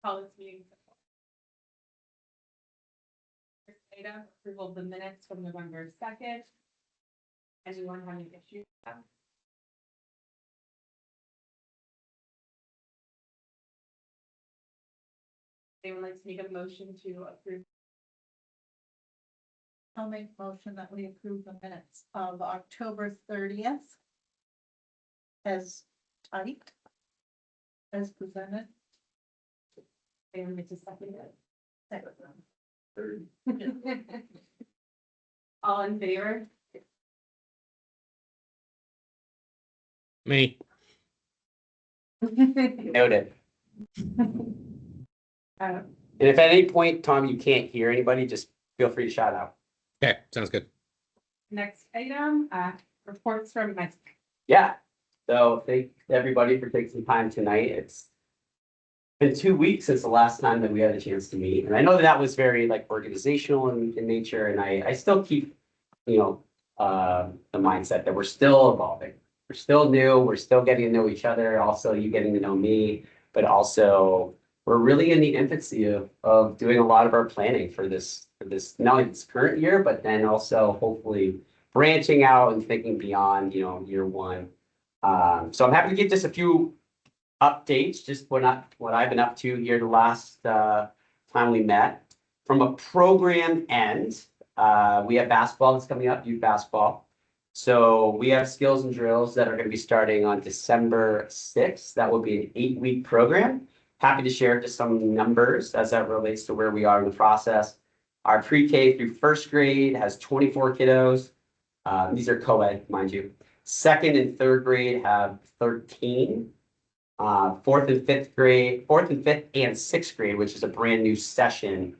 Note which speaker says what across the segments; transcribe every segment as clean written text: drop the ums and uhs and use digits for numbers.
Speaker 1: Call this meeting. First item, approval of the minutes from November 2nd. Anyone have any issues? with them? Anyone like to make a motion to approve?
Speaker 2: I'll make a motion that we approve the minutes of October 30th. As typed. As presented.
Speaker 1: Anyone like to second it?
Speaker 3: Third.
Speaker 1: All in favor?
Speaker 4: Me.
Speaker 3: Noted.
Speaker 1: Uh,
Speaker 3: And if at any point, Tom, you can't hear anybody, just feel free to shout out.
Speaker 4: Okay, sounds good.
Speaker 1: Next item, reports from Mike.
Speaker 3: Yeah. So thank everybody for taking some time tonight. It's been 2 weeks since the last time that we had a chance to meet. And I know that was very like organizational in nature. And I still keep, the mindset that we're still evolving. We're still new. We're still getting to know each other. Also, you getting to know me, but also we're really in the infancy of doing a lot of our planning for this, not only this current year, but then also hopefully branching out and thinking beyond, year one. So I'm happy to give just a few updates, just what I've been up to here the last time we met. From a program end, we have basketball that's coming up, youth basketball. So we have skills and drills that are going to be starting on December 6th. That will be an 8-week program. Happy to share just some numbers as that relates to where we are in the process. Our pre-K through first grade has 24 kiddos. These are co-ed, mind you. Second and third grade have 13. Fourth and fifth and sixth grade, which is a brand new session.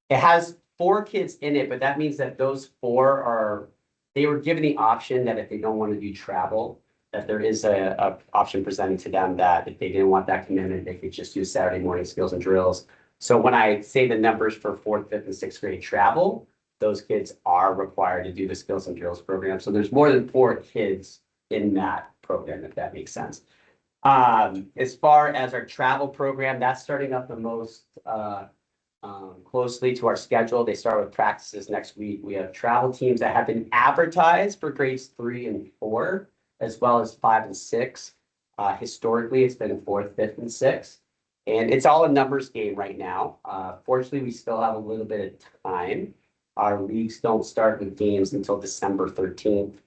Speaker 3: It has 4 kids in it, but that means that those 4 they were given the option that if they don't want to do travel, that there is a option presented to them that if they didn't want that commitment, they could just do Saturday morning skills and drills. So when I say the numbers for 4th, 5th, and 6th grade travel, those kids are required to do the skills and drills program. So there's more than 4 kids in that program, if that makes sense. As far as our travel program, that's starting up the most closely to our schedule. They start with practices next week. We have travel teams that have been advertised for grades 3 and 4, as well as 5 and 6. Historically, it's been 4th, 5th, and 6th. And it's all a numbers game right now. Fortunately, we still have a little bit of time. Our leagues don't start with games until December 13th.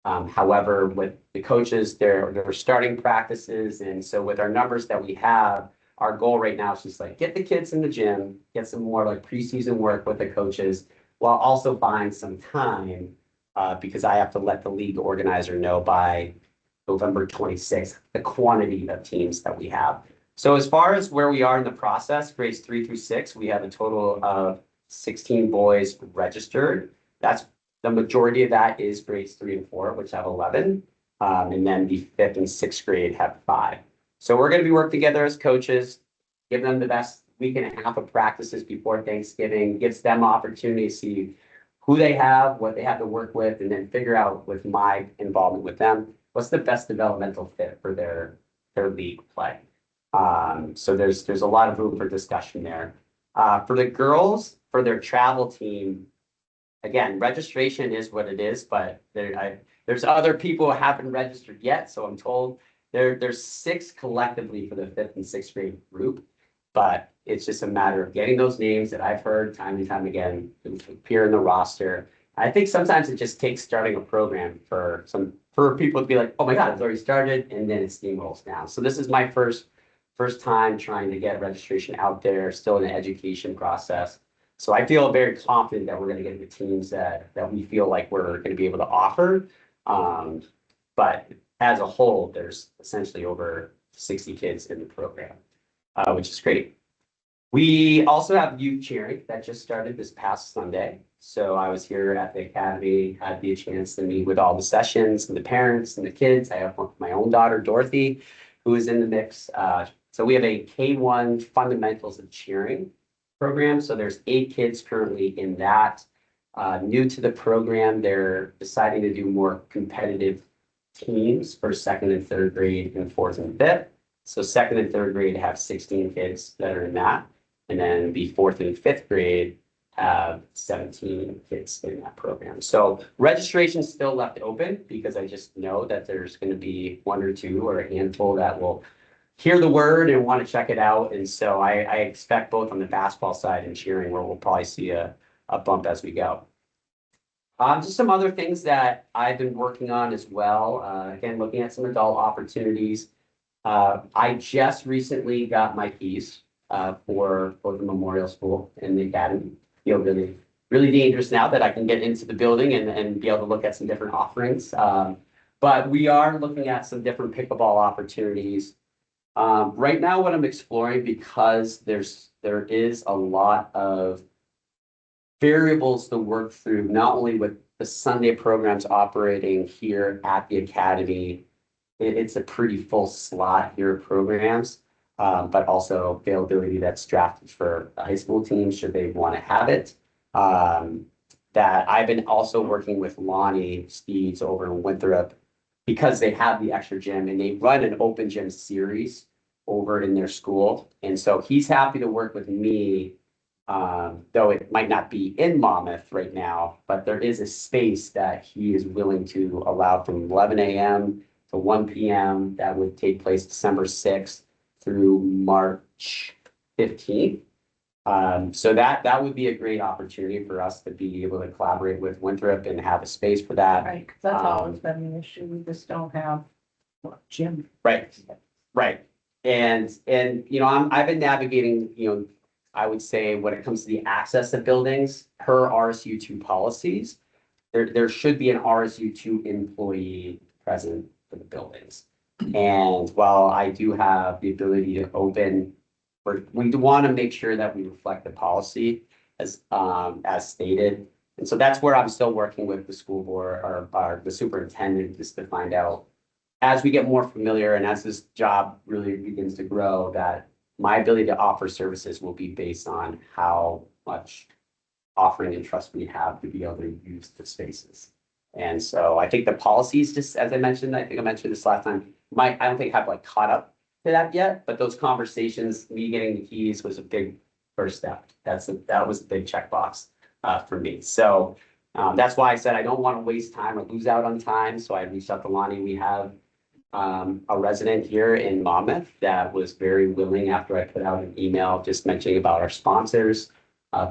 Speaker 3: However, with the coaches, they're starting practices. And so with our numbers that we have, our goal right now is just like get the kids in the gym, get some more like preseason work with the coaches, while also buying some time because I have to let the league organizer know by November 26th, the quantity of teams that we have. So as far as where we are in the process, grades 3 through 6, we have a total of 16 boys registered. That's the majority of that is grades 3 and 4, which have 11. And then the 5th and 6th grade have 5. So we're going to be working together as coaches, give them the best week and a half of practices before Thanksgiving, gives them opportunity to see who they have, what they have to work with, and then figure out with my involvement with them, what's the best developmental fit for their league play. So there's a lot of room for discussion there. For the girls, for their travel team, again, registration is what it is, but there's other people who haven't registered yet. So I'm told there's 6 collectively for the 5th and 6th grade group, but it's just a matter of getting those names that I've heard time and time again appear in the roster. I think sometimes it just takes starting a program for people to be like, oh my God, it's already started, and then it steamrolls down. So this is my first time trying to get registration out there, still in the education process. So I feel very confident that we're going to get the teams that we feel like we're going to be able to offer. But as a whole, there's essentially over 60 kids in the program, which is great. We also have youth cheering that just started this past Sunday. So I was here at the academy, had the chance to meet with all the sessions and the parents and the kids. I have my own daughter, Dorothy, who is in the mix. So we have a K-1 fundamentals of cheering program. So there's 8 kids currently in that. New to the program, they're deciding to do more competitive teams for 2nd and 3rd grade and 4th and 5th. So second and third grade have 16 kids that are in that. And then the fourth and fifth grade have 17 kids in that program. So registration is still left open because I just know that there's going to be one or two or a handful that will hear the word and want to check it out. And so I expect both on the basketball side and cheering where we'll probably see a bump as we go. Just some other things that I've been working on as well. Again, looking at some adult opportunities. I just recently got my keys for the Memorial School and the Academy. Feel really dangerous now that I can get into the building and be able to look at some different offerings. But we are looking at some different pickleball opportunities. Right now, what I'm exploring, because there is a lot of variables to work through, not only with the Sunday programs operating here at the Academy. It's a pretty full slot here of programs, but also availability that's drafted for the high school teams should they want to have it. That I've been also working with Lonnie Steeds over in Winthrop because they have the extra gym and they run an open gym series over in their school. And so he's happy to work with me, though it might not be in Monmouth right now, but there is a space that he is willing to allow from 11 a.m. to 1 p.m. that would take place December 6th through March 15th. So that would be a great opportunity for us to be able to collaborate with Winthrop and have a space for that.
Speaker 2: Right, 'cause that's always been the issue. We just don't have gym.
Speaker 3: Right, right. And I've been navigating, I would say when it comes to the access to buildings, per RSU2 policies, there should be an RSU2 employee present for the buildings. And while I do have the ability to open, we want to make sure that we reflect the policy as stated. And so that's where I'm still working with the school board or the superintendent just to find out as we get more familiar and as this job really begins to grow, that my ability to offer services will be based on how much offering and trust we have to be able to use the spaces. And so I think the policies, just as I mentioned, I think I mentioned this last time, I don't think have caught up to that yet, but those conversations, me getting the keys was a big first step. That was a big checkbox for me. So that's why I said I don't want to waste time or lose out on time. So I reached out to Lonnie. We have a resident here in Monmouth that was very willing after I put out an email just mentioning about our sponsors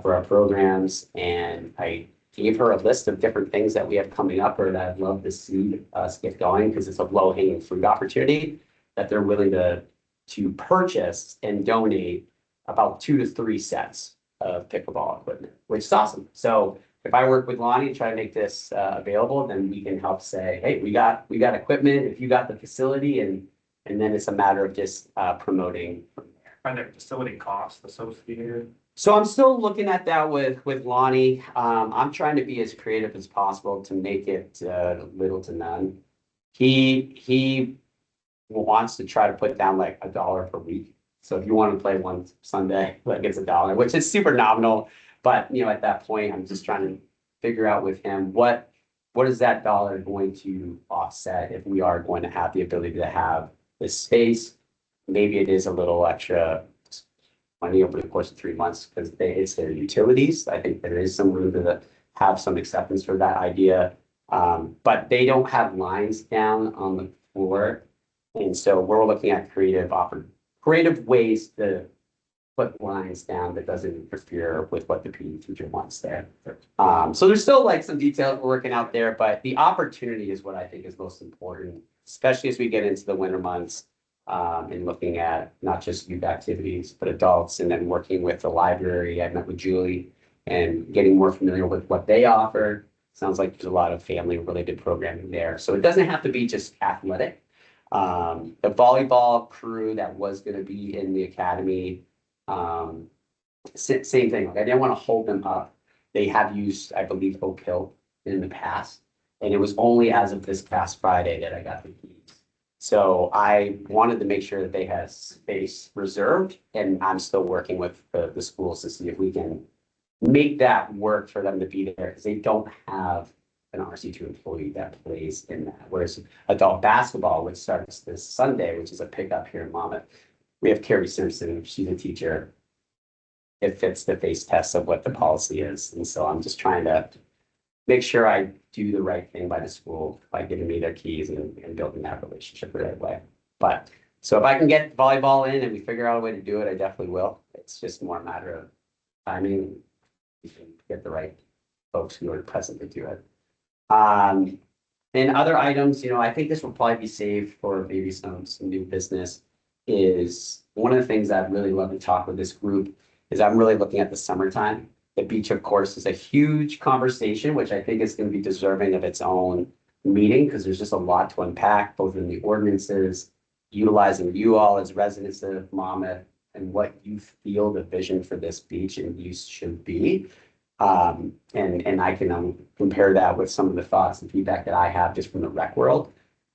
Speaker 3: for our programs. And I gave her a list of different things that we have coming up or that I'd love to see us get going because it's a low hanging fruit opportunity that they're willing to purchase and donate about 2 to 3 sets of pickleball equipment, which is awesome. So if I work with Lonnie to try to make this available, then we can help say, hey, we got equipment, if you got the facility, and then it's a matter of just promoting from there.
Speaker 4: Are there facility costs associated?
Speaker 3: So I'm still looking at that with Lonnie. I'm trying to be as creative as possible to make it little to none. He wants to try to put down like $1 per week. So if you want to play one Sunday, it's $1, which is super nominal. But at that point, I'm just trying to figure out with him what is that dollar going to offset if we are going to have the ability to have this space. Maybe it is a little extra money over the course of 3 months because it's their utilities. I think there is some room to have some acceptance for that idea. But they don't have lines down on the floor. And so we're looking at creative ways to put lines down that doesn't interfere with what the PE teacher wants there. So there's still some details we're working out there, but the opportunity is what I think is most important, especially as we get into the winter months and looking at not just youth activities, but adults, and then working with the library. I met with Julie and getting more familiar with what they offer. Sounds like there's a lot of family related programming there. So it doesn't have to be just athletic. The volleyball crew that was going to be in the academy, same thing. I didn't want to hold them up. They have used, I believe, Oak Hill in the past, and it was only as of this past Friday that I got the keys. So I wanted to make sure that they had space reserved, and I'm still working with the schools to see if we can make that work for them to be there because they don't have an RC2 employee that plays in that. Whereas adult basketball, which starts this Sunday, which is a pickup here in Monmouth, we have Carrie Simpson, she's a teacher. It fits the face test of what the policy is. And so I'm just trying to make sure I do the right thing by the school by giving me their keys and building that relationship the right way. But so if I can get volleyball in and we figure out a way to do it, I definitely will. It's just more a matter of timing. You can get the right folks who are present to do it. And other items, I think this will probably be saved for maybe some new business. Is one of the things I'd really love to talk with this group is I'm really looking at the summertime. The beach, of course, is a huge conversation, which I think is going to be deserving of its own meeting because there's just a lot to unpack, both in the ordinances, utilizing you all as residents of Monmouth, and what you feel the vision for this beach and use should be. And I can compare that with some of the thoughts and feedback that I have just from the rec world.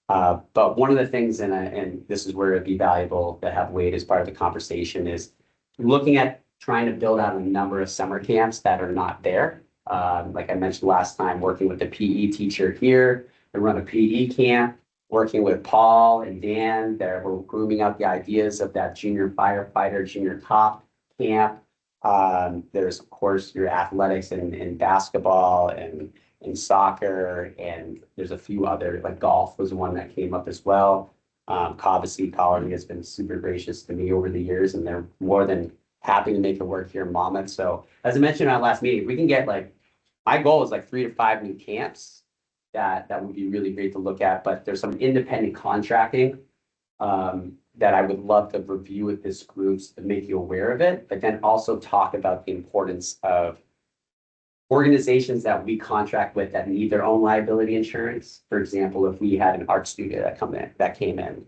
Speaker 3: But one of the things, and this is where it'd be valuable to have Wade as part of the conversation, is looking at trying to build out a number of summer camps that are not there. Like I mentioned last time, working with the PE teacher here, I run a PE camp, working with Paul and Dan, we're grooming out the ideas of that junior firefighter, junior cop camp. There's of course your athletics and basketball and soccer, and there's a few other, like golf was one that came up as well. Cobbessy Colony has been super gracious to me over the years, and they're more than happy to make it work here in Monmouth. So as I mentioned in our last meeting, we can get my goal is 3 to 5 new camps that would be really great to look at, but there's some independent contracting that I would love to review with this group to make you aware of it, but then also talk about the importance of organizations that we contract with that need their own liability insurance. For example, if we had an art studio that came in,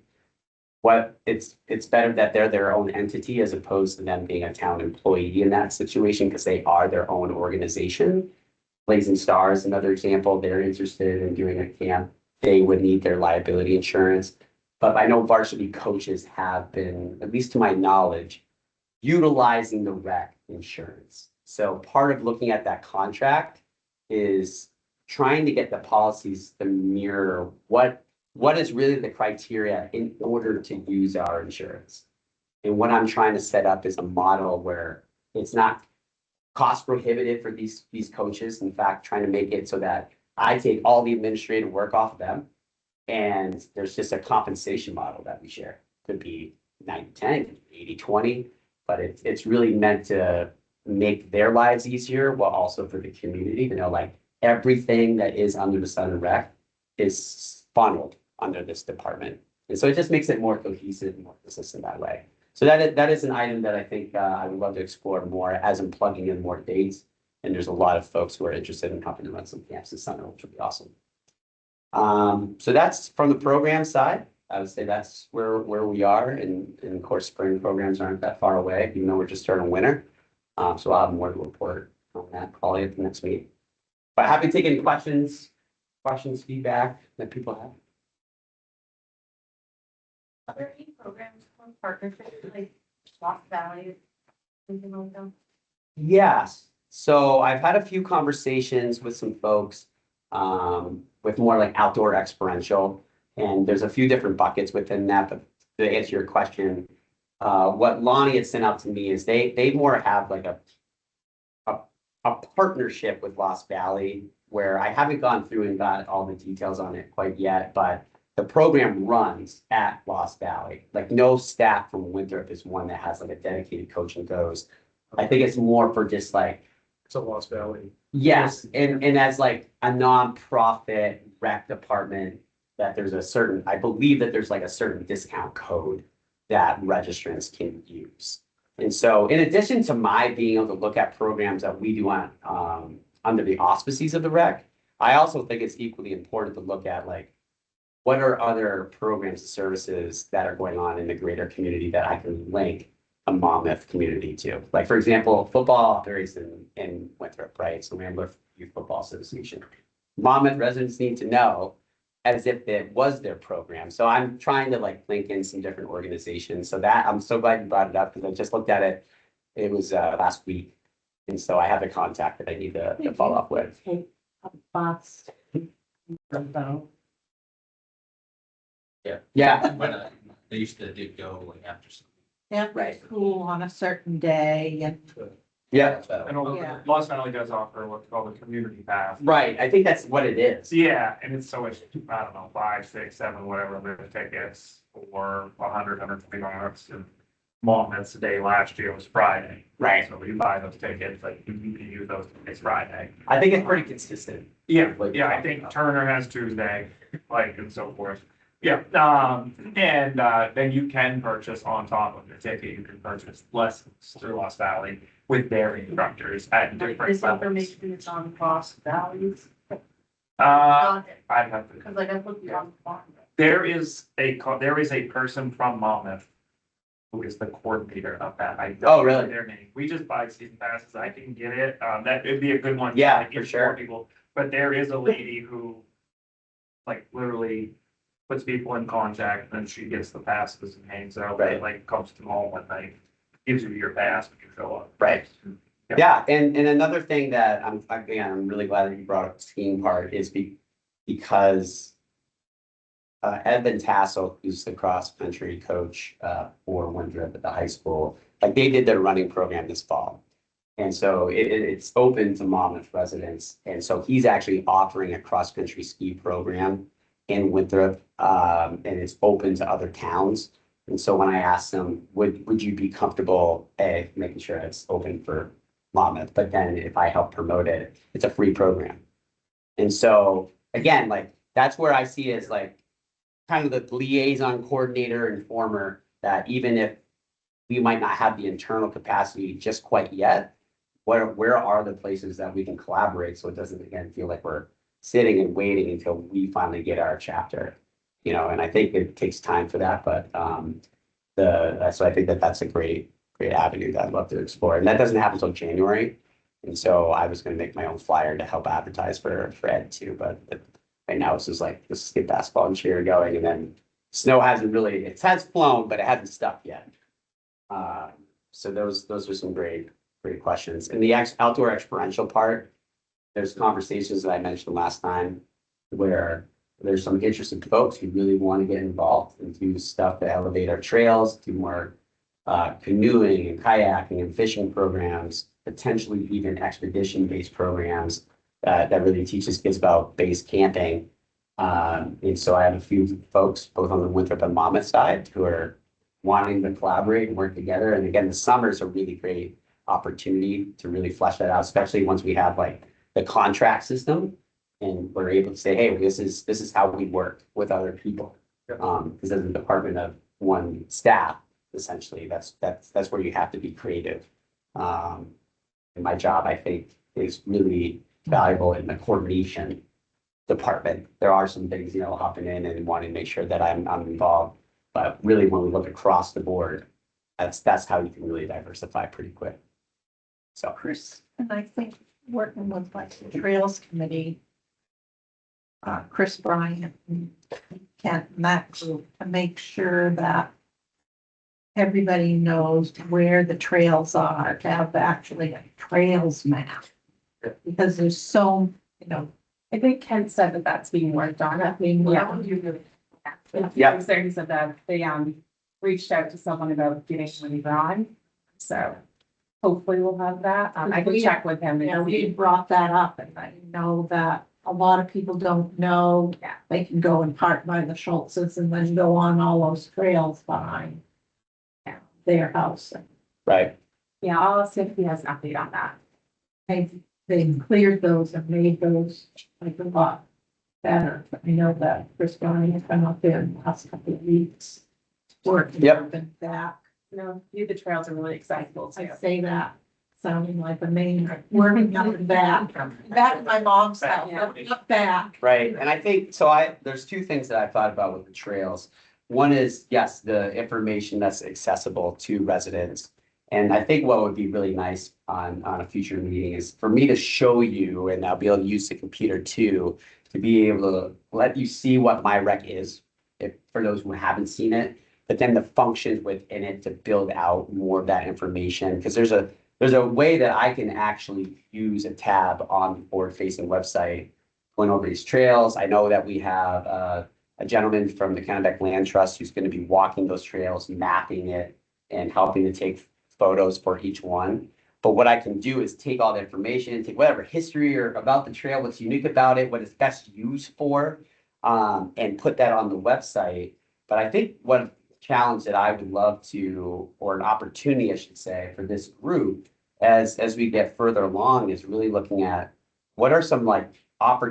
Speaker 3: it's better that they're their own entity as opposed to them being a town employee in that situation because they are their own organization. Blazing Stars, another example, they're interested in doing a camp. They would need their liability insurance. But I know varsity coaches have been, at least to my knowledge, utilizing the rec insurance. So part of looking at that contract is trying to get the policies to mirror what is really the criteria in order to use our insurance. And what I'm trying to set up is a model where it's not cost prohibitive for these coaches. In fact, trying to make it so that I take all the administrative work off of them. And there's just a compensation model that we share. Could be 90-10, 80-20, but it's really meant to make their lives easier while also for the community to know everything that is under the sun and rec is funneled under this department. And so it just makes it more cohesive and more consistent that way. So that is an item that I think I would love to explore more as I'm plugging in more dates. And there's a lot of folks who are interested in helping to run some camps this summer, which would be awesome. So that's from the program side. I would say that's where we are. And of course, spring programs aren't that far away, even though we're just starting winter. So I'll have more to report on that probably at the next meeting. But happy to take any questions, feedback that people have.
Speaker 1: Are there any programs or partnerships like Lost Valley, something like that?
Speaker 3: Yes. So I've had a few conversations with some folks with more outdoor experiential, and there's a few different buckets within that. But to answer your question, what Lonnie had sent out to me is they more have a partnership with Lost Valley, where I haven't gone through and got all the details on it quite yet, but the program runs at Lost Valley. No staff from Winthrop is one that has a dedicated coach and goes. I think it's more for just
Speaker 4: It's a Lost Valley.
Speaker 3: yes, and as a nonprofit rec department that there's I believe that there's a certain discount code that registrants can use. And so in addition to my being able to look at programs that we do on under the auspices of the rec, I also think it's equally important to look at what are other programs and services that are going on in the greater community that I can link a Monmouth community to. For example, football operates in Winthrop, right? So Rambler Youth Football Association. Monmouth residents need to know as if it was their program. So I'm trying to link in some different organizations. So that I'm so glad you brought it up because I just looked at it. It was last week. And so I have a contact that I need to follow up with.
Speaker 2: a bus. Though.
Speaker 3: Yeah,
Speaker 5: When they used to did go like after some.
Speaker 2: After
Speaker 3: Right.
Speaker 2: school on a certain day and,
Speaker 3: yeah,
Speaker 4: And
Speaker 2: Yeah.
Speaker 4: Lost Valley does offer what's called a community pass.
Speaker 3: right. I think that's what it is.
Speaker 4: Yeah, and it's so much, I don't know, 5, 6, 7, whatever, the tickets for 100, $150. And Monmouth's day last year was Friday.
Speaker 3: Right.
Speaker 4: So you buy those tickets, like you can use those tickets Friday.
Speaker 3: I think it's pretty consistent.
Speaker 4: Yeah, I think Turner has Tuesday, like, and so forth. Yeah, and, then you can purchase on top of the ticket, you can purchase lessons through Lost Valley with their instructors at different
Speaker 2: this
Speaker 4: levels.
Speaker 2: information is on Lost Valleys.
Speaker 4: I'd have to,
Speaker 2: Cause like I looked on.
Speaker 4: there is a person from Monmouth who is the coordinator of that. I don't
Speaker 3: Oh, really?
Speaker 4: know their name. We just buy season passes. I can get it. That would be a good one.
Speaker 3: Yeah,
Speaker 4: Like,
Speaker 3: for
Speaker 4: it's
Speaker 3: sure.
Speaker 4: People, but there is a lady who like literally puts people in contact and she gets the passes and hangs out.
Speaker 3: Right.
Speaker 4: Like comes to mall one night, gives you your pass when you show up.
Speaker 3: Right.
Speaker 4: Yeah.
Speaker 3: Yeah, and another thing that I'm really glad that you brought up the skiing part is because Ed Van Tassel, who's the cross-country coach for Winthrop at the high school, like they did their running program this fall. And so it's open to Monmouth residents. And so he's actually offering a cross-country ski program in Winthrop, and it's open to other towns. And so when I asked him, would you be comfortable, making sure it's open for Monmouth, but then if I help promote it, it's a free program. And so again, like that's where I see it as like kind of the liaison coordinator and informer that even if we might not have the internal capacity just quite yet, where are the places that we can collaborate so it doesn't again feel like we're sitting and waiting until we finally get our chapter, you know, and I think it takes time for that, but so I think that that's a great avenue that I'd love to explore. And that doesn't happen until January. And so I was gonna make my own flyer to help advertise for Ed too, but right now it's just like, let's get basketball and cheer going, and then snow hasn't really, it has flown, but it hasn't stuck yet. So those are some great questions. And the outdoor experiential part, there's conversations that I mentioned last time where there's some interested folks who really want to get involved and do stuff to elevate our trails, do more canoeing and kayaking and fishing programs, potentially even expedition-based programs that really teaches kids about base camping. And so I have a few folks, both on the Winthrop and Monmouth side, who are wanting to collaborate and work together. And again, the summer's a really great opportunity to really flesh that out, especially once we have like the contract system and we're able to say, hey, this is how we work with other people. Because as a department of one staff, essentially, that's where you have to be creative. And my job, I think, is really valuable in the coordination department. There are some things, hopping in and wanting to make sure that I'm involved. But really, when we look across the board, that's how you can really diversify pretty quick. So,
Speaker 2: Chris, and I think working with like the Trails Committee, Chris Bryant and Kent and that group to make sure that everybody knows where the trails are, to have actually a trails map. Because there's so,
Speaker 1: I think Ken said that that's being worked on. I mean,
Speaker 2: Yeah.
Speaker 3: Yeah.
Speaker 1: He said that they reached out to someone about getting one drawn. So hopefully we'll have that. I can check with him. and
Speaker 2: we
Speaker 1: see.
Speaker 2: brought that up and I know that a lot of people don't know.
Speaker 1: Yeah.
Speaker 2: They can go and park by the Schultzes and then go on all those trails behind their house.
Speaker 3: right.
Speaker 1: Yeah, I'll see if he has an update on that.
Speaker 2: They've cleared those and made those like a lot better. I know that Chris Bryant has been up there in the last couple of weeks. Working
Speaker 3: Yep.
Speaker 2: up and back.
Speaker 1: The trails are really accessible too.
Speaker 2: I say that sounding like a main, working up and back. Back at my mom's house, up back.
Speaker 3: Right, and I think, there's two things that I thought about with the trails. One is, yes, the information that's accessible to residents. And I think what would be really nice on a future meeting is for me to show you, and I'll be able to use the computer too, to be able to let you see what my rec is, for those who haven't seen it, but then the functions within it to build out more of that information, because there's there's a way that I can actually use a tab on the forward-facing website, going over these trails. I know that we have a gentleman from the Kennebec Land Trust who's going to be walking those trails, mapping it, and helping to take photos for each one. But what I can do is take all the information, take whatever history or about the trail, what's unique about it, what it's best used for, and put that on the website. But I think one challenge that I would love to, or an opportunity, I should say, for this group, as we get further along, is really looking at what are some like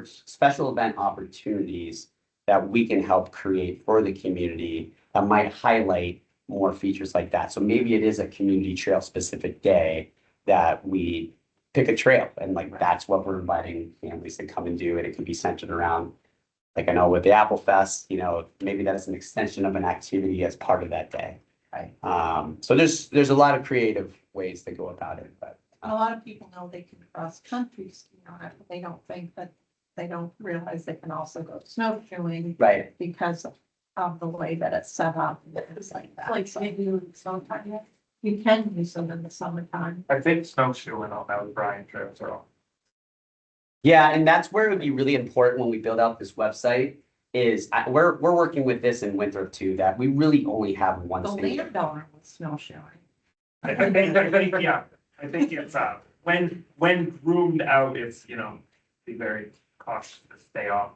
Speaker 3: special event opportunities that we can help create for the community that might highlight more features like that. So maybe it is a community trail specific day that we pick a trail and like that's what we're inviting families to come and do. And it can be centered around, like I know with the Apple Fest, maybe that is an extension of an activity as part of that day.
Speaker 2: Right.
Speaker 3: So there's a lot of creative ways to go about it, but
Speaker 2: A lot of people know they can cross country ski on it, but they don't realize they can also go snowshoeing
Speaker 3: right.
Speaker 2: because of the way that it's set up and things like that.
Speaker 1: Like
Speaker 2: So
Speaker 1: maybe in the summertime, yeah.
Speaker 2: you can use them in the summertime.
Speaker 4: I think snowshoeing on those Brian trails are all.
Speaker 3: Yeah, and that's where it would be really important when we build out this website is we're working with this in Winthrop too, that we really only have one
Speaker 2: The
Speaker 3: thing.
Speaker 2: landowner was snowshoeing.
Speaker 4: I think, yeah, I think it's, when groomed out, it's, be very cautious to stay off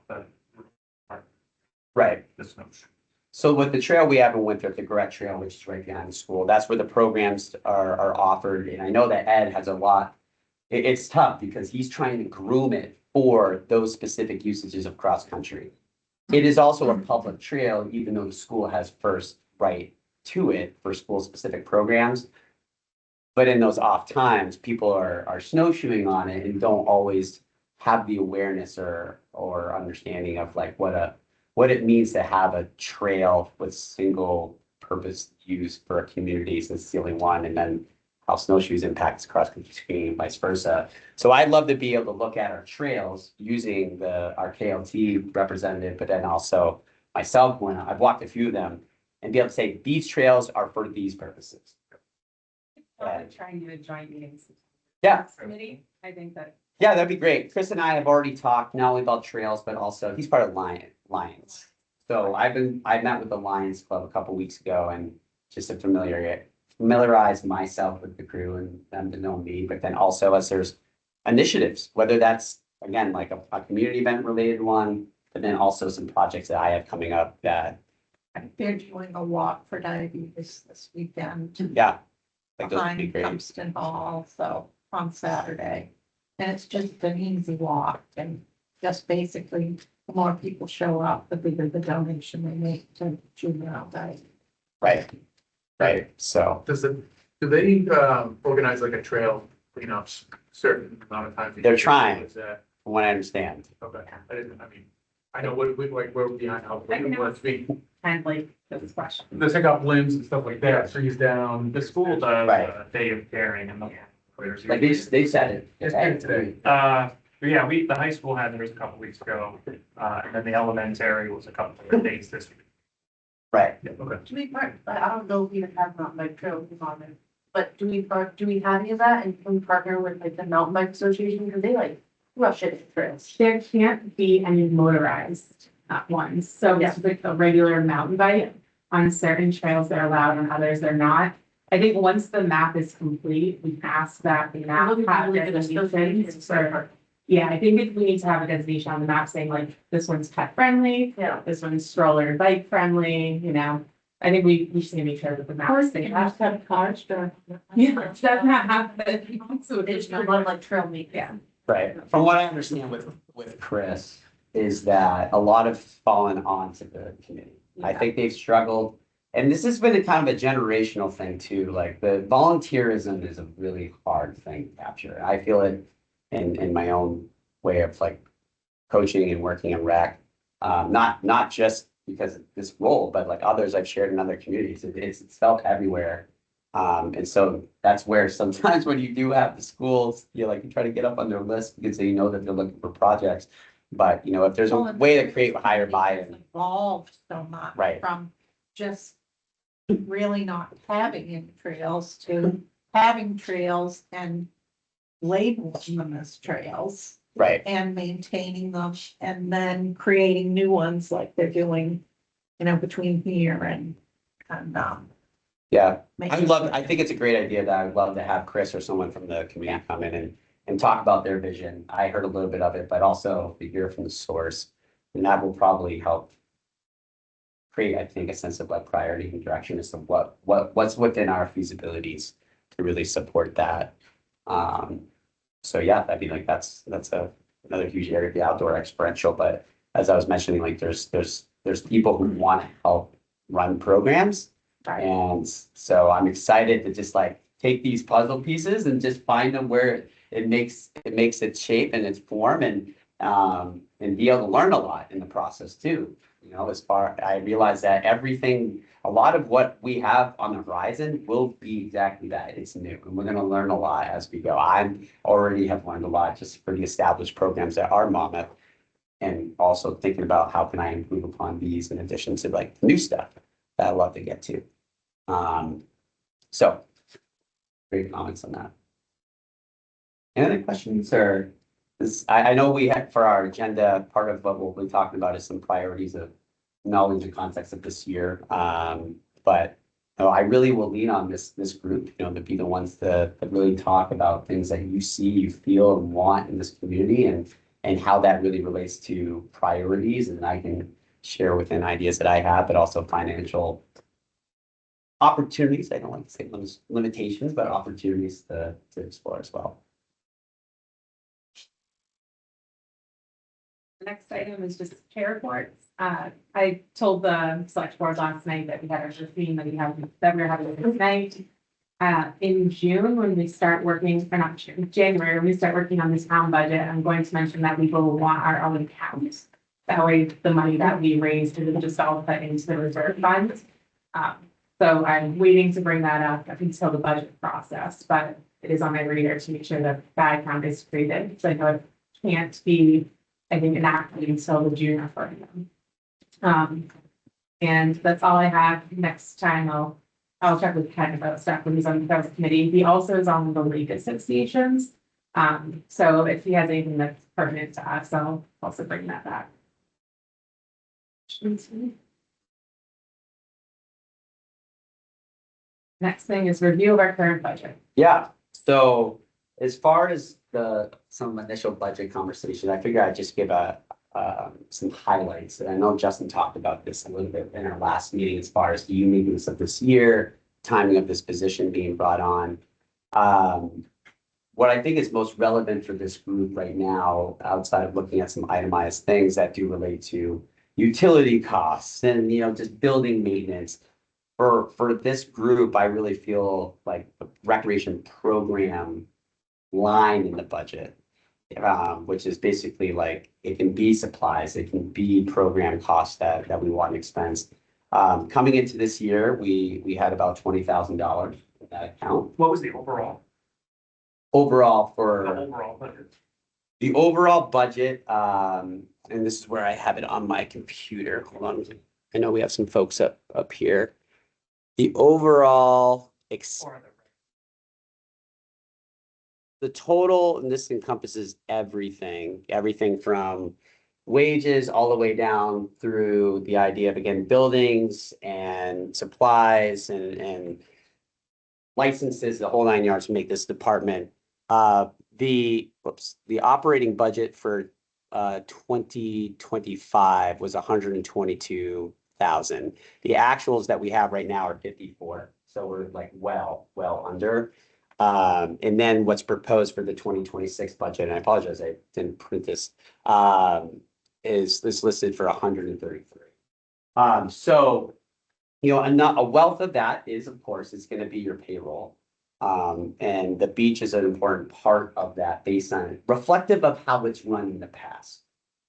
Speaker 3: Right.
Speaker 4: the snowshoe.
Speaker 3: So with the trail we have in Winthrop, the Garrett Trail, which is right behind the school, that's where the programs are offered. And I know that Ed has a lot. It's tough because he's trying to groom it for those specific usages of cross country. It is also a public trail, even though the school has first right to it for school specific programs. But in those off times, people are snowshoeing on it and don't always have the awareness or understanding of like what it means to have a trail with single purpose use for a community since it's the only one, and then how snowshoes impacts cross country skiing and vice versa. So I'd love to be able to look at our trails using our KLT representative, but then also myself when I've walked a few of them and be able to say these trails are for these purposes.
Speaker 1: Probably try and do a joint meetings.
Speaker 3: Yeah.
Speaker 1: Committee, I think that.
Speaker 3: Yeah, that'd be great. Chris and I have already talked not only about trails, but also he's part of Lions. So I met with the Lions Club a couple weeks ago and just to familiarize myself with the crew and them to know me, but then also as there's initiatives, whether that's again, like a community event related one, but then also some projects that I have coming up that,
Speaker 2: They're doing a walk for diabetes this weekend
Speaker 3: yeah. Like those would be
Speaker 2: behind
Speaker 3: great.
Speaker 2: Compton Hall, so on Saturday. And it's just an easy walk and just basically, the more people show up, the bigger the donation they make to juvenile diabetes.
Speaker 3: Right. So,
Speaker 6: Do they organize like a trail cleanups certain amount of time?
Speaker 3: They're trying.
Speaker 6: Is that,
Speaker 3: from what I understand,
Speaker 6: okay, I know what, like, we're behind, how, what's being,
Speaker 1: Kind of like those questions.
Speaker 6: the pick up limbs and stuff like that, trees down.
Speaker 4: The school does
Speaker 3: Right.
Speaker 4: a day of caring and the.
Speaker 3: like they said it.
Speaker 6: It's good today.
Speaker 4: But yeah, the high school had theirs a couple weeks ago, and then the elementary was a couple of days this week.
Speaker 3: Right.
Speaker 6: Okay.
Speaker 7: To be part, I don't know if we have mountain bike trails on it, but do we have any of that and can we partner with like the mountain bike association, because they like rush it in trails.
Speaker 1: There can't be any motorized ones, so
Speaker 7: Yeah.
Speaker 1: it's like a regular mountain bike on certain trails they're allowed and others they're not. I think once the map is complete, we can ask that the map have designations for, yeah, I think if we need to have a designation on the map saying like, this one's pet friendly,
Speaker 7: Yeah.
Speaker 1: this one's stroller bike friendly, I think we just need to make sure that the
Speaker 2: Of
Speaker 1: map.
Speaker 2: course, they have to have cars to.
Speaker 1: Yeah, it does not happen. So
Speaker 7: There's a lot of like trail make.
Speaker 1: Yeah.
Speaker 3: Right. From what I understand with Chris is that a lot have fallen onto the committee. I think they've struggled. And this has been a kind of a generational thing too. Like the volunteerism is a really hard thing to capture. I feel it in my own way of like coaching and working in rec. Not just because of this role, but like others I've shared in other communities. It's felt everywhere. And so that's where sometimes when you do have the schools, you try to get up on their list because they know that they're looking for projects. But if there's a way to create higher buy-in,
Speaker 2: Evolved so much.
Speaker 3: Right.
Speaker 2: From just really not having any trails to having trails and labeling them as trails
Speaker 3: Right.
Speaker 2: and maintaining them and then creating new ones like they're doing, between here and.
Speaker 3: Yeah.
Speaker 2: making
Speaker 3: I think it's a great idea that I would love to have Chris or someone from the community come in and talk about their vision. I heard a little bit of it, but also to hear from the source. And that will probably help create, I think, a sense of like priority and direction as to what's within our feasibilities to really support that. So yeah, I mean, like another huge area of the outdoor experiential, but as I was mentioning, like there's people who want to help run programs. And so I'm excited to just like take these puzzle pieces and just find them where it makes its shape and its form and be able to learn a lot in the process too. I realize that a lot of what we have on the horizon will be exactly that. It's new and we're going to learn a lot as we go. I already have learned a lot just for the established programs that are Monmouth and also thinking about how can I improve upon these in addition to like new stuff that I love to get to. So great comments on that. Any other questions or I know we had for our agenda, part of what we'll be talking about is some priorities of knowledge and context of this year. But I really will lean on this group, to be the ones to really talk about things that you see, you feel and want in this community and how that really relates to priorities. And I can share within ideas that I have, but also financial opportunities. I don't like to say limitations, but opportunities to explore as well.
Speaker 1: The next item is just chair reports. I told the select board last night that we had our first meeting that we were having this night. In June, when we start working, or not June, January, when we start working on this town budget, I'm going to mention that we will want our own account. That way, the money that we raised is just all put into the reserve fund. So I'm waiting to bring that up until the budget process, but it is on my radar to make sure that that account is created. So I know it can't be, I think, enacted until the June referendum. And that's all I have. Next time I'll check with Ken about stuff when he's on the committee. He also is on the league associations. So if he has anything that's pertinent to us, I'll also bring that back. Next thing is review of our current budget.
Speaker 3: Yeah, so as far as some initial budget conversation, I figure I'd just give some highlights. And I know Justin talked about this a little bit in our last meeting as far as the uniqueness of this year, timing of this position being brought on. What I think is most relevant for this group right now, outside of looking at some itemized things that do relate to utility costs and, just building maintenance. For this group, I really feel like the recreation program line in the budget, which is basically like, it can be supplies, it can be program costs that we want to expense. Coming into this year, we had about $20,000 in that account.
Speaker 4: What was the overall?
Speaker 3: Overall
Speaker 4: The
Speaker 3: for
Speaker 4: overall budget?
Speaker 3: the overall budget, and this is where I have it on my computer. Hold on. I know we have some folks up here. The overall
Speaker 4: Or
Speaker 3: the total, and this encompasses everything from wages all the way down through the idea of, again, buildings and supplies and licenses, the whole 9 yards to make this department. The operating budget for 2025 was 122,000. The actuals that we have right now are 54. So we're like well under. And then what's proposed for the 2026 budget, and I apologize, I didn't print this, is listed for 133. So, a wealth of that is, of course, it's going to be your payroll. And the beach is an important part of that based on reflective of how it's run in the past.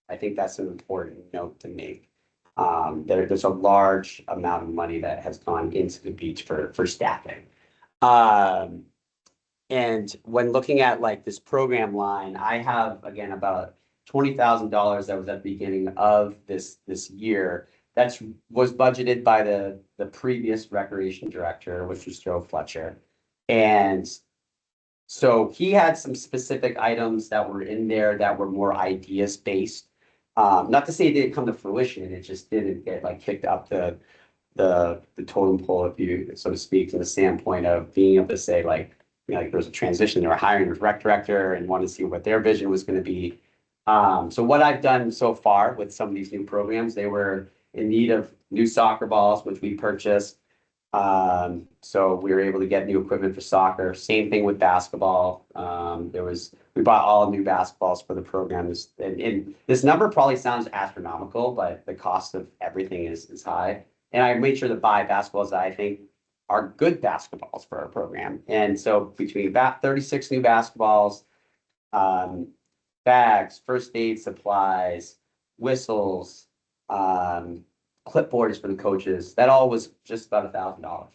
Speaker 3: I think that's an important note to make. There's a large amount of money that has gone into the beach for staffing. And when looking at like this program line, I have, again, about $20,000 that was at the beginning of this year. That was budgeted by the previous recreation director, which was Joe Fletcher. And so he had some specific items that were in there that were more ideas based. Not to say it didn't come to fruition, it just didn't get like kicked up the totem pole, if you, so to speak, from the standpoint of being able to say like, you know, like there was a transition, they were hiring a rec director and wanted to see what their vision was gonna be. So what I've done so far with some of these new programs, they were in need of new soccer balls, which we purchased. So we were able to get new equipment for soccer. Same thing with basketball. We bought all new basketballs for the programs. And this number probably sounds astronomical, but the cost of everything is high. And I made sure to buy basketballs that I think are good basketballs for our program. And so between about 36 new basketballs, bags, first aid supplies, whistles, clipboards for the coaches, that all was just about $1,000,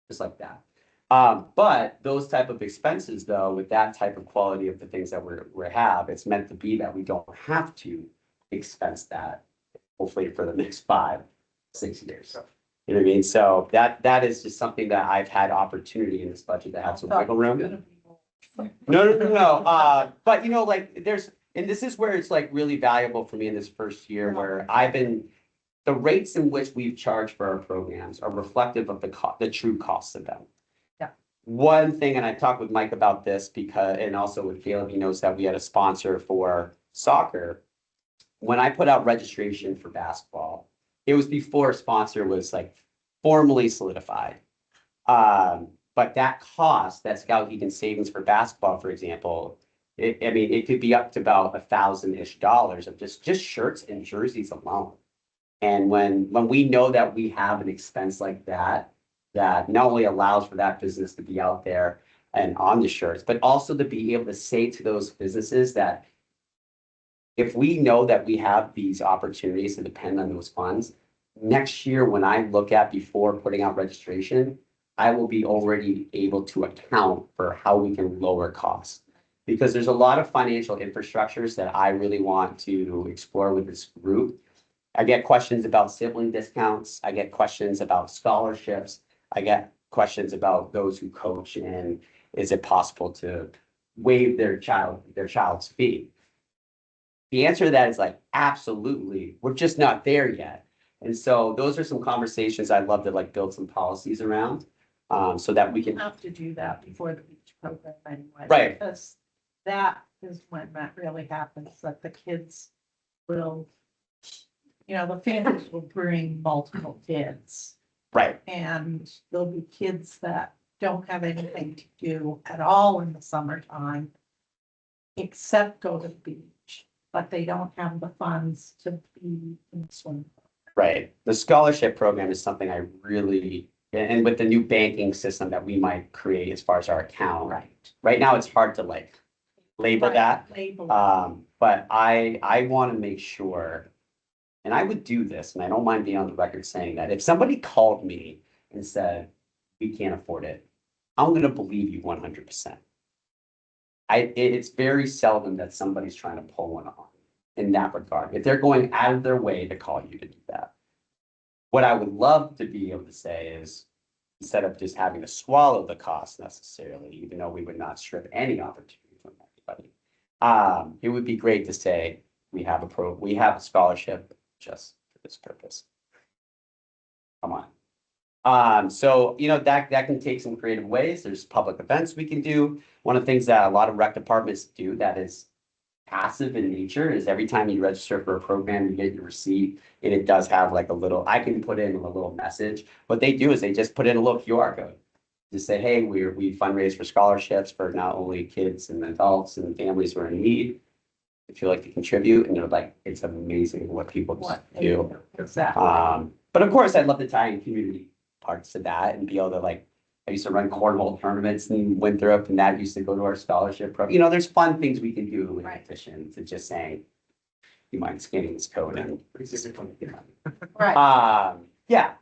Speaker 3: just like that. But those type of expenses though, with that type of quality of the things that we have, it's meant to be that we don't have to expense that, hopefully for the next 5-6 years. You know what I mean? So that is just something that I've had opportunity in this budget to have some wiggle room. No. But you know, like and this is where it's like really valuable for me in this first year where the rates in which we've charged for our programs are reflective of the true costs of them.
Speaker 2: Yeah.
Speaker 3: One thing, and I talked with Mike about this and also with Caleb, he knows that we had a sponsor for soccer. When I put out registration for basketball, it was before a sponsor was like formally solidified. But that cost, that Skowhegan savings for basketball, for example, it could be up to about $1,000-ish of just shirts and jerseys alone. And when we know that we have an expense like that not only allows for that business to be out there and on the shirts, but also to be able to say to those businesses that if we know that we have these opportunities to depend on those funds, next year, when I look at before putting out registration, I will be already able to account for how we can lower costs. Because there's a lot of financial infrastructures that I really want to explore with this group. I get questions about sibling discounts. I get questions about scholarships. I get questions about those who coach and is it possible to waive their child's fee? The answer to that is like, absolutely. We're just not there yet. And so those are some conversations I'd love to like build some policies around, so that we can.
Speaker 2: Have to do that before the beach program anyway.
Speaker 3: Right.
Speaker 2: Because that is when that really happens, that the kids will, the families will bring multiple kids.
Speaker 3: Right.
Speaker 2: And there'll be kids that don't have anything to do at all in the summertime, except go to the beach, but they don't have the funds to be in the swim.
Speaker 3: Right. The scholarship program is something I really, and with the new banking system that we might create as far as our account. Right now, it's hard to like label that. But I want to make sure, and I would do this, and I don't mind being on the record saying that if somebody called me and said, we can't afford it, I'm going to believe you 100%. It's very seldom that somebody's trying to pull one on in that regard. If they're going out of their way to call you to do that. What I would love to be able to say is, instead of just having to swallow the cost necessarily, even though we would not strip any opportunity from anybody, it would be great to say, we have a scholarship just for this purpose. Come on. So, that can take some creative ways. There's public events we can do. One of the things that a lot of rec departments do that is passive in nature is every time you register for a program, you get your receipt, and it does have like I can put in a little message. What they do is they just put in a little QR code. Just say, hey, we fundraise for scholarships for not only kids and adults and families who are in need. If you like to contribute, and they're like, it's amazing what people do.
Speaker 2: Exactly.
Speaker 3: But of course, I'd love to tie in community parts to that and be able to like, I used to run cornhole tournaments in Winthrop, and that used to go to our scholarship program. There's fun things we can do in addition to just saying, you mind scanning this code and.
Speaker 7: Right.
Speaker 3: Yeah.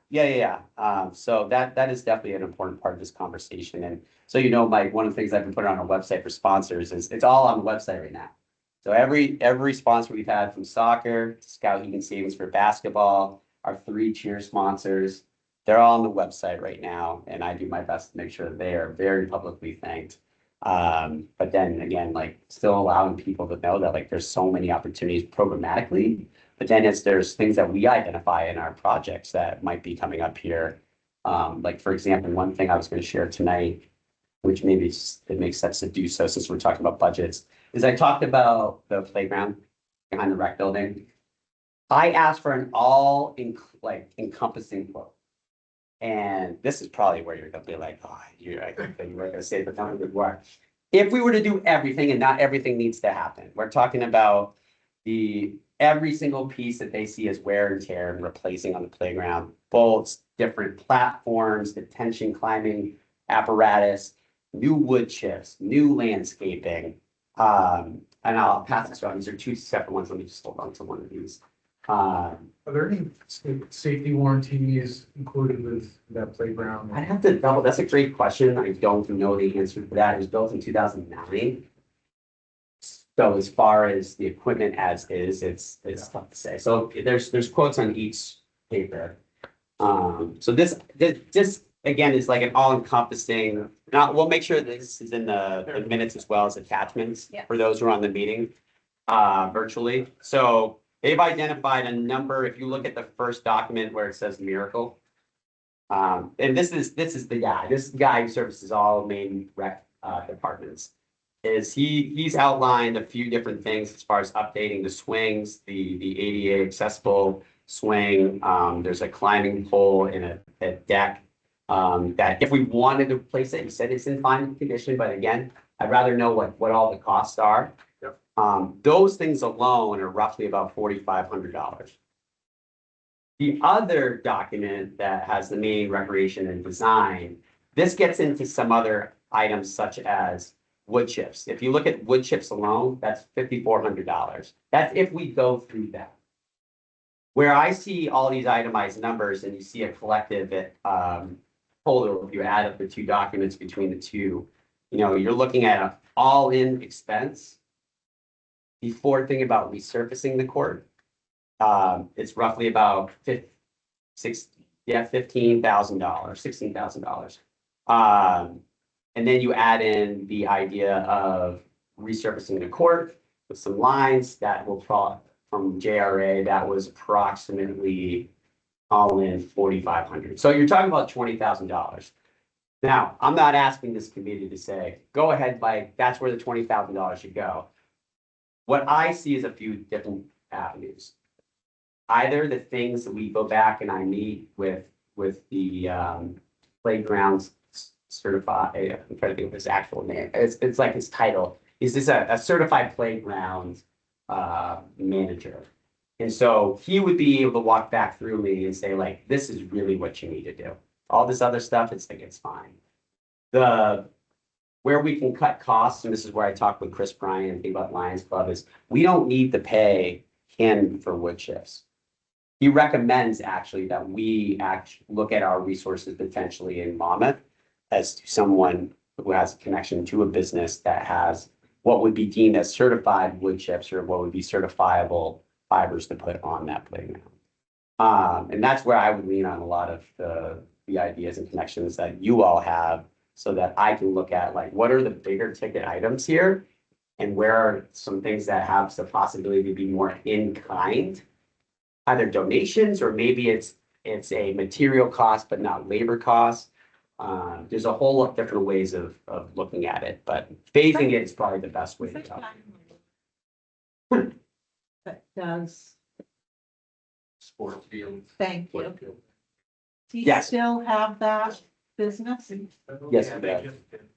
Speaker 3: So that is definitely an important part of this conversation. And so, Mike, one of the things I've been putting on our website for sponsors is it's all on the website right now. So every sponsor we've had, from soccer to Skowhegan Savings for basketball, our 3 cheer sponsors, They're all on the website right now, and I do my best to make sure that they are very publicly thanked. But then again, like still allowing people to know that like there's so many opportunities programmatically. But then as there's things that we identify in our projects that might be coming up here. Like for example, one thing I was going to share tonight, which maybe it makes sense to do so since we're talking about budgets, is I talked about the playground behind the rec building. I asked for an encompassing quote. And this is probably where you're gonna be like, oh, I think that you were gonna say, but not a good work. If we were to do everything, and not everything needs to happen, we're talking about every single piece that they see as wear and tear and replacing on the playground, bolts, different platforms, detention climbing apparatus, new wood chips, new landscaping. And I'll pass this around. These are two separate ones. Let me just hold on to one of these.
Speaker 6: Are there any safety warranties included with that playground?
Speaker 3: I'd have to double, that's a great question. I don't know the answer to that. It was built in 2009. So as far as the equipment as is, it's tough to say. So there's quotes on each paper. So this again is like an all-encompassing, we'll make sure this is in the minutes as well as attachments
Speaker 2: Yeah.
Speaker 3: for those who are on the meeting virtually. So they've identified a number, if you look at the first document where it says Miracle. And this is the guy who services all main rec departments. He's outlined a few different things as far as updating the swings, the ADA accessible swing. There's a climbing pole and a deck. That if we wanted to replace it, he said it's in fine condition, but again, I'd rather know what all the costs are. Those things alone are roughly about $4,500. The other document that has the main recreation and design, this gets into some other items such as wood chips. If you look at wood chips alone, that's $5,400. That's if we go through that. Where I see all these itemized numbers and you see a collective total, if you add up the two documents between the two, you're looking at an all-in expense. Before thinking about resurfacing the court, it's roughly about $15,000, $16,000. And then you add in the idea of resurfacing the court with some lines that will fall from JRA. That was approximately all in $4,500. So you're talking about $20,000. Now, I'm not asking this committee to say, go ahead, Mike, that's where the $20,000 should go. What I see is a few different avenues. Either the things that we go back and I meet with the playgrounds certified, I'm trying to think of his actual name. It's like his title. Is this a certified playground manager? And so he would be able to walk back through me and say, like, this is really what you need to do. All this other stuff, it's fine. Where we can cut costs, and this is where I talked with Chris Bryan and think about Lions Club, is we don't need to pay him for wood chips. He recommends actually that we look at our resources potentially in Monmouth as to someone who has a connection to a business that has what would be deemed as certified wood chips or what would be certifiable fibers to put on that playground. And that's where I would lean on a lot of the ideas and connections that you all have, so that I can look at like, what are the bigger ticket items here? And where are some things that have the possibility to be more in kind, either donations, or maybe it's a material cost, but not labor cost. There's a whole lot of different ways of looking at it, but phasing it is probably the best way to go.
Speaker 2: That does,
Speaker 5: Sports field.
Speaker 2: thank you. Do you
Speaker 3: Yes.
Speaker 2: still have that business?
Speaker 3: Yes, we do.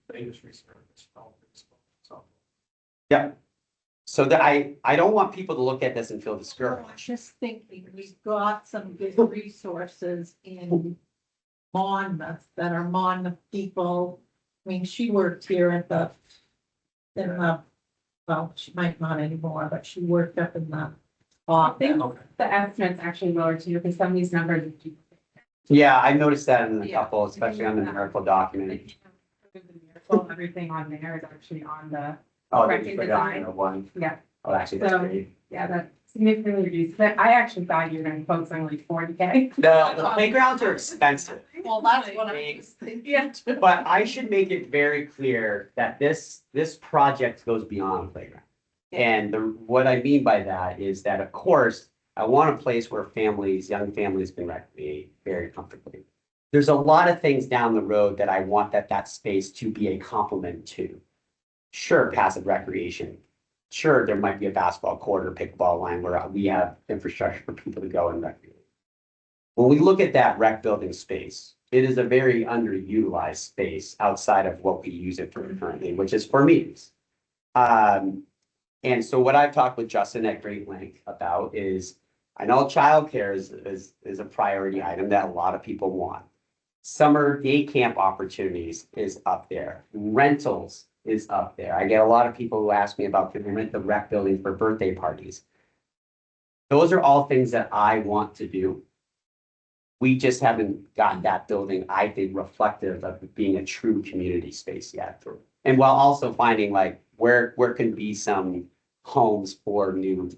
Speaker 6: They just resurfaced all this. So.
Speaker 3: Yeah. So that I don't want people to look at this and feel
Speaker 2: Oh, I
Speaker 3: discouraged.
Speaker 2: was just thinking, we've got some good resources in Monmouth that are Monmouth people. I mean, she worked here well, she might not anymore, but she worked up in the
Speaker 1: I think
Speaker 2: office.
Speaker 1: the estimate's actually lower too, because some of these numbers.
Speaker 3: Yeah, I noticed that in a
Speaker 1: Yeah.
Speaker 3: couple, especially on the miracle document.
Speaker 1: Everything on there is actually on the
Speaker 3: Oh,
Speaker 1: Rec
Speaker 3: they
Speaker 1: and
Speaker 3: put it on
Speaker 1: design.
Speaker 3: number one.
Speaker 1: Yeah.
Speaker 3: Oh, actually, that's
Speaker 1: So-
Speaker 3: great.
Speaker 1: Yeah, that significantly reduced, but I actually thought you were gonna quote something like 40K.
Speaker 3: The playgrounds are expensive,
Speaker 2: Well, that's what I was thinking.
Speaker 1: Yeah.
Speaker 3: but I should make it very clear that this project goes beyond playground. And what I mean by that is that, of course, I want a place where families, young families can recreate very comfortably. There's a lot of things down the road that I want that space to be a complement to. Sure, passive recreation. Sure, there might be a basketball court or pickleball line where we have infrastructure for people to go and recreate. When we look at that rec building space, it is a very underutilized space outside of what we use it for currently, which is for meetings. And so what I've talked with Justin at great length about is, I know childcare is a priority item that a lot of people want. Summer day camp opportunities is up there. Rentals is up there. I get a lot of people who ask me about, can we rent the rec building for birthday parties? Those are all things that I want to do. We just haven't gotten that building, I think, reflective of being a true community space yet. And while also finding like where can be some homes for new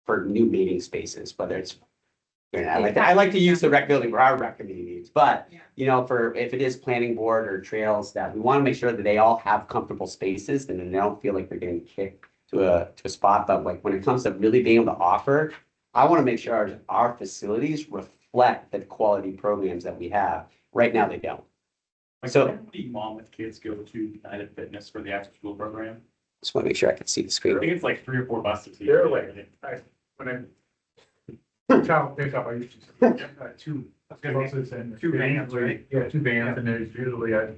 Speaker 3: meeting spaces, whether it's, I like to use the rec building for our rec committee meetings, but
Speaker 1: Yeah.
Speaker 3: you know, for if it is planning board or trails, that we want to make sure that they all have comfortable spaces and then they don't feel like they're getting kicked to a spot. But like when it comes to really being able to offer, I want to make sure our facilities reflect the quality programs that we have. Right now, they don't.
Speaker 4: Like,
Speaker 3: So-
Speaker 4: how many mom with kids go to United Fitness for the after school program?
Speaker 3: Just want to make sure I can see the
Speaker 4: I
Speaker 3: screen.
Speaker 4: think it's like 3 or 4 buses.
Speaker 6: They're like, when I child pickup, I used to see two buses and.
Speaker 4: Two vans, right?
Speaker 6: Yeah, two vans, and there's usually, I'd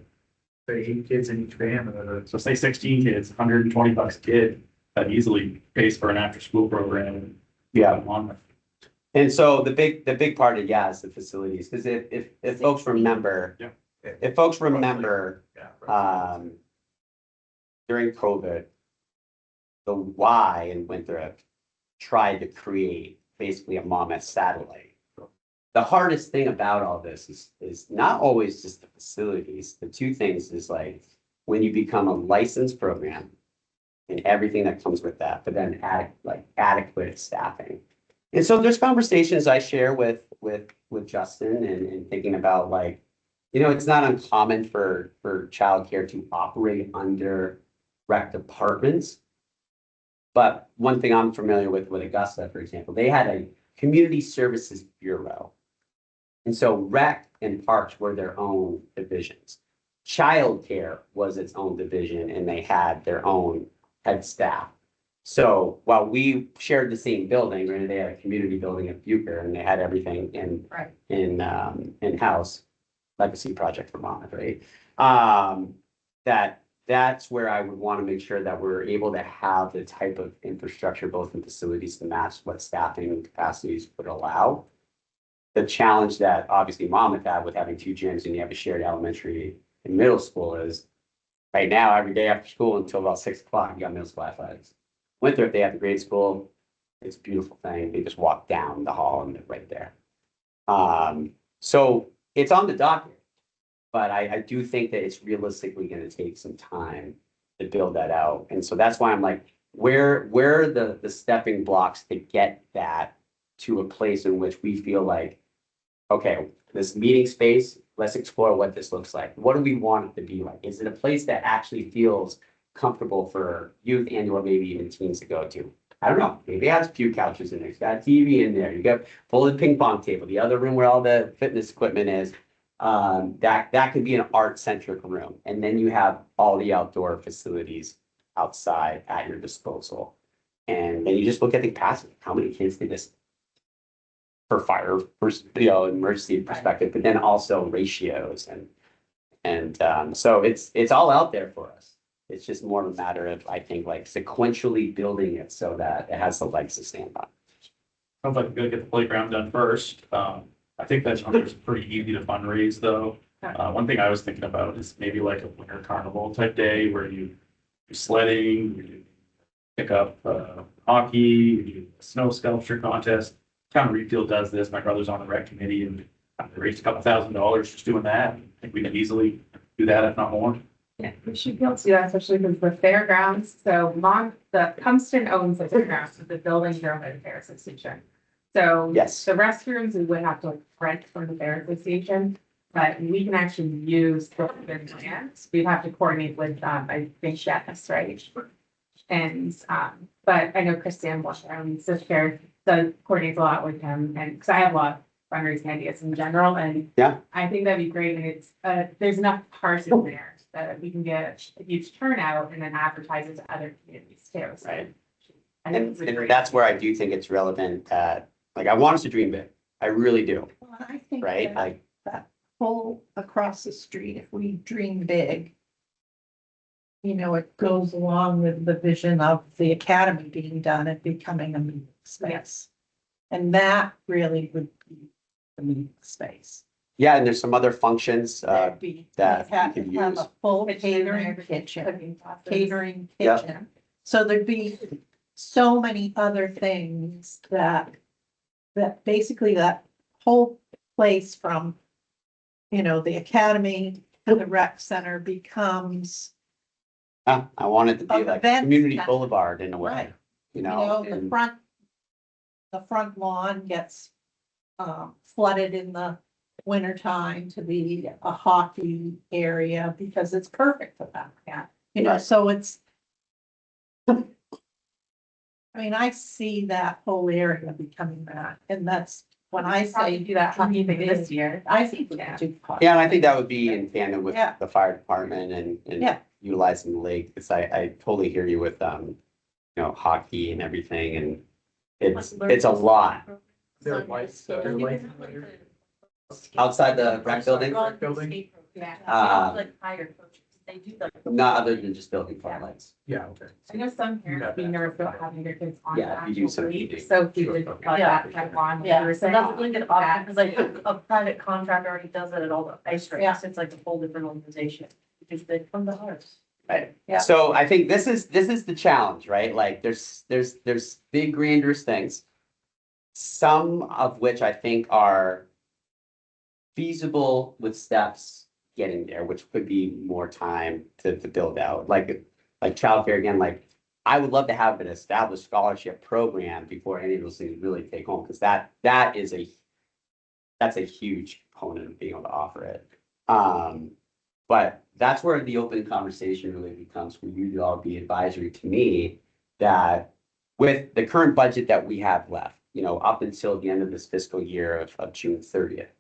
Speaker 6: say 8 kids in each van, and
Speaker 4: So say 16 kids, $120 a kid, that easily pays for an after school program.
Speaker 3: Yeah.
Speaker 4: On
Speaker 3: And so the big part of, yeah, is the facilities, because if folks remember.
Speaker 4: Yeah.
Speaker 3: If folks remember,
Speaker 6: yeah.
Speaker 3: during COVID, the Y in Winthrop tried to create basically a Monmouth satellite. The hardest thing about all this is not always just the facilities. The two things is like, when you become a licensed program and everything that comes with that, but then adequate staffing. And so there's conversations I share with Justin and thinking about like, you know, it's not uncommon for childcare to operate under rec departments. But one thing I'm familiar with Augusta, for example, they had a community services bureau. And so rec and parks were their own divisions. Childcare was its own division and they had their own head staff. So while we shared the same building, right, they had a community building at Bucher and they had everything
Speaker 1: Right.
Speaker 3: in-house, legacy project for Monmouth, right? That's where I would want to make sure that we're able to have the type of infrastructure, both in facilities to match what staffing capacities would allow. The challenge that obviously Monmouth had with having 2 gyms and you have a shared elementary and middle school is right now, every day after school until about 6 o'clock, you got middle school athletics. Winthrop, they have the grade school. It's a beautiful thing. They just walk down the hall and they're right there. So it's on the docket. But I do think that it's realistically going to take some time to build that out. And so that's why I'm like, where are the stepping blocks to get that to a place in which we feel like, okay, this meeting space, let's explore what this looks like. What do we want it to be like? Is it a place that actually feels comfortable for youth and or maybe even teens to go to? I don't know. Maybe it has a few couches in there. It's got a TV in there. You got folded ping pong table. The other room where all the fitness equipment is. That could be an art-centric room. And then you have all the outdoor facilities outside at your disposal. And then you just look at the capacity, how many kids did this for fire, for, emergency perspective, but then also ratios and so it's all out there for us. It's just more of a matter of, I think, like sequentially building it so that it has the legs to stand on.
Speaker 4: Sounds like we gotta get the playground done first. I think that number's pretty easy to fundraise though. One thing I was thinking about is maybe like a winter carnival type day where you do sledding, you pick up hockey, you do a snow sculpture contest. Town of Reedfield does this. My brother's on the rec committee and they raised a couple $1,000 just doing that. I think we can easily do that if not more.
Speaker 1: Yeah, we should be able to do that, especially because the fairgrounds, so the Cumston owns the fairgrounds, so the buildings are owned by the Fair Association. So.
Speaker 3: Yes.
Speaker 1: The restrooms, we would have to like rent from the Fair Association, but we can actually use the open lands. We'd have to coordinate with, I think, Dennis, right? And, but I know Chris Sanborn, the fair, does coordinates a lot with him, and, because I have a lot of fundraising ideas in general, and.
Speaker 3: Yeah.
Speaker 1: I think that'd be great, and it's, there's enough parcel there that we can get a huge turnout and then advertise it to other communities too, so.
Speaker 3: Right.
Speaker 1: I think
Speaker 3: And,
Speaker 1: it's a
Speaker 3: and
Speaker 1: great
Speaker 3: that's where I
Speaker 1: idea.
Speaker 3: do think it's relevant at, like, I want us to dream big. I really do,
Speaker 2: Well, I think
Speaker 3: right?
Speaker 2: that
Speaker 3: Like,
Speaker 2: that whole across the street, if we dream big, you know, it goes along with the vision of the academy being done and becoming a meeting space. And that really would be the meeting space.
Speaker 3: yeah, and there's some other functions,
Speaker 2: There'd be,
Speaker 3: that
Speaker 2: you'd have
Speaker 3: you
Speaker 2: to
Speaker 3: can
Speaker 2: have
Speaker 3: use.
Speaker 2: a full
Speaker 1: Kitchen
Speaker 2: catering
Speaker 1: there,
Speaker 2: kitchen,
Speaker 1: Cooking classes.
Speaker 2: catering
Speaker 3: Yep.
Speaker 2: kitchen. So there'd be so many other things that basically that whole place from, you know, the academy to the rec center becomes,
Speaker 3: I want it to be
Speaker 2: Of
Speaker 3: like
Speaker 2: events
Speaker 3: community
Speaker 2: that-
Speaker 3: boulevard in a way,
Speaker 2: Right.
Speaker 3: you
Speaker 2: you
Speaker 3: know?
Speaker 2: know,
Speaker 3: and-
Speaker 2: the front lawn gets flooded in the wintertime to be a hockey area because it's perfect for that.
Speaker 1: Yeah.
Speaker 2: You know,
Speaker 3: Right.
Speaker 2: so it's, I mean, I see that whole area becoming that, and that's when I
Speaker 1: Probably
Speaker 2: say
Speaker 1: do that hockey thing this year.
Speaker 2: I think we
Speaker 1: Yeah.
Speaker 2: could do.
Speaker 3: Yeah, and I think that would be in tandem with
Speaker 2: Yeah.
Speaker 3: the fire department and
Speaker 2: Yeah.
Speaker 3: utilizing the lake, because I totally hear you with, hockey and everything, and it's a lot.
Speaker 6: Their lights, their lights.
Speaker 3: Outside the rec building?
Speaker 6: Rec building?
Speaker 1: Yeah.
Speaker 3: Um,
Speaker 7: hire coaches, they do like.
Speaker 3: Not other than just building floodlights.
Speaker 6: Yeah, okay.
Speaker 1: I know some parents be nervous about having their kids on.
Speaker 3: Yeah,
Speaker 1: the
Speaker 3: you do
Speaker 1: actual
Speaker 3: some
Speaker 1: league,
Speaker 3: heating.
Speaker 1: So if we
Speaker 6: Sure.
Speaker 1: did plug
Speaker 7: Yeah.
Speaker 1: that type on.
Speaker 7: Yeah,
Speaker 1: we were
Speaker 7: so
Speaker 1: saying,
Speaker 7: that's a really good option, because like
Speaker 1: that's-
Speaker 7: a private contractor already does it at all the ice
Speaker 2: Yeah.
Speaker 7: rinks, it's like a whole different organization. Because they come to ours.
Speaker 3: Right.
Speaker 2: Yeah.
Speaker 3: So I think this is the challenge, right? Like there's big grandiose things. Some of which I think are feasible with steps getting there, which could be more time to build out, like childcare again, like. I would love to have an established scholarship program before any of those things really take home, because that is that's a huge component of being able to offer it. But that's where the open conversation really becomes, for you to all be advisory to me, that with the current budget that we have left, you know, up until the end of this fiscal year of June 30th.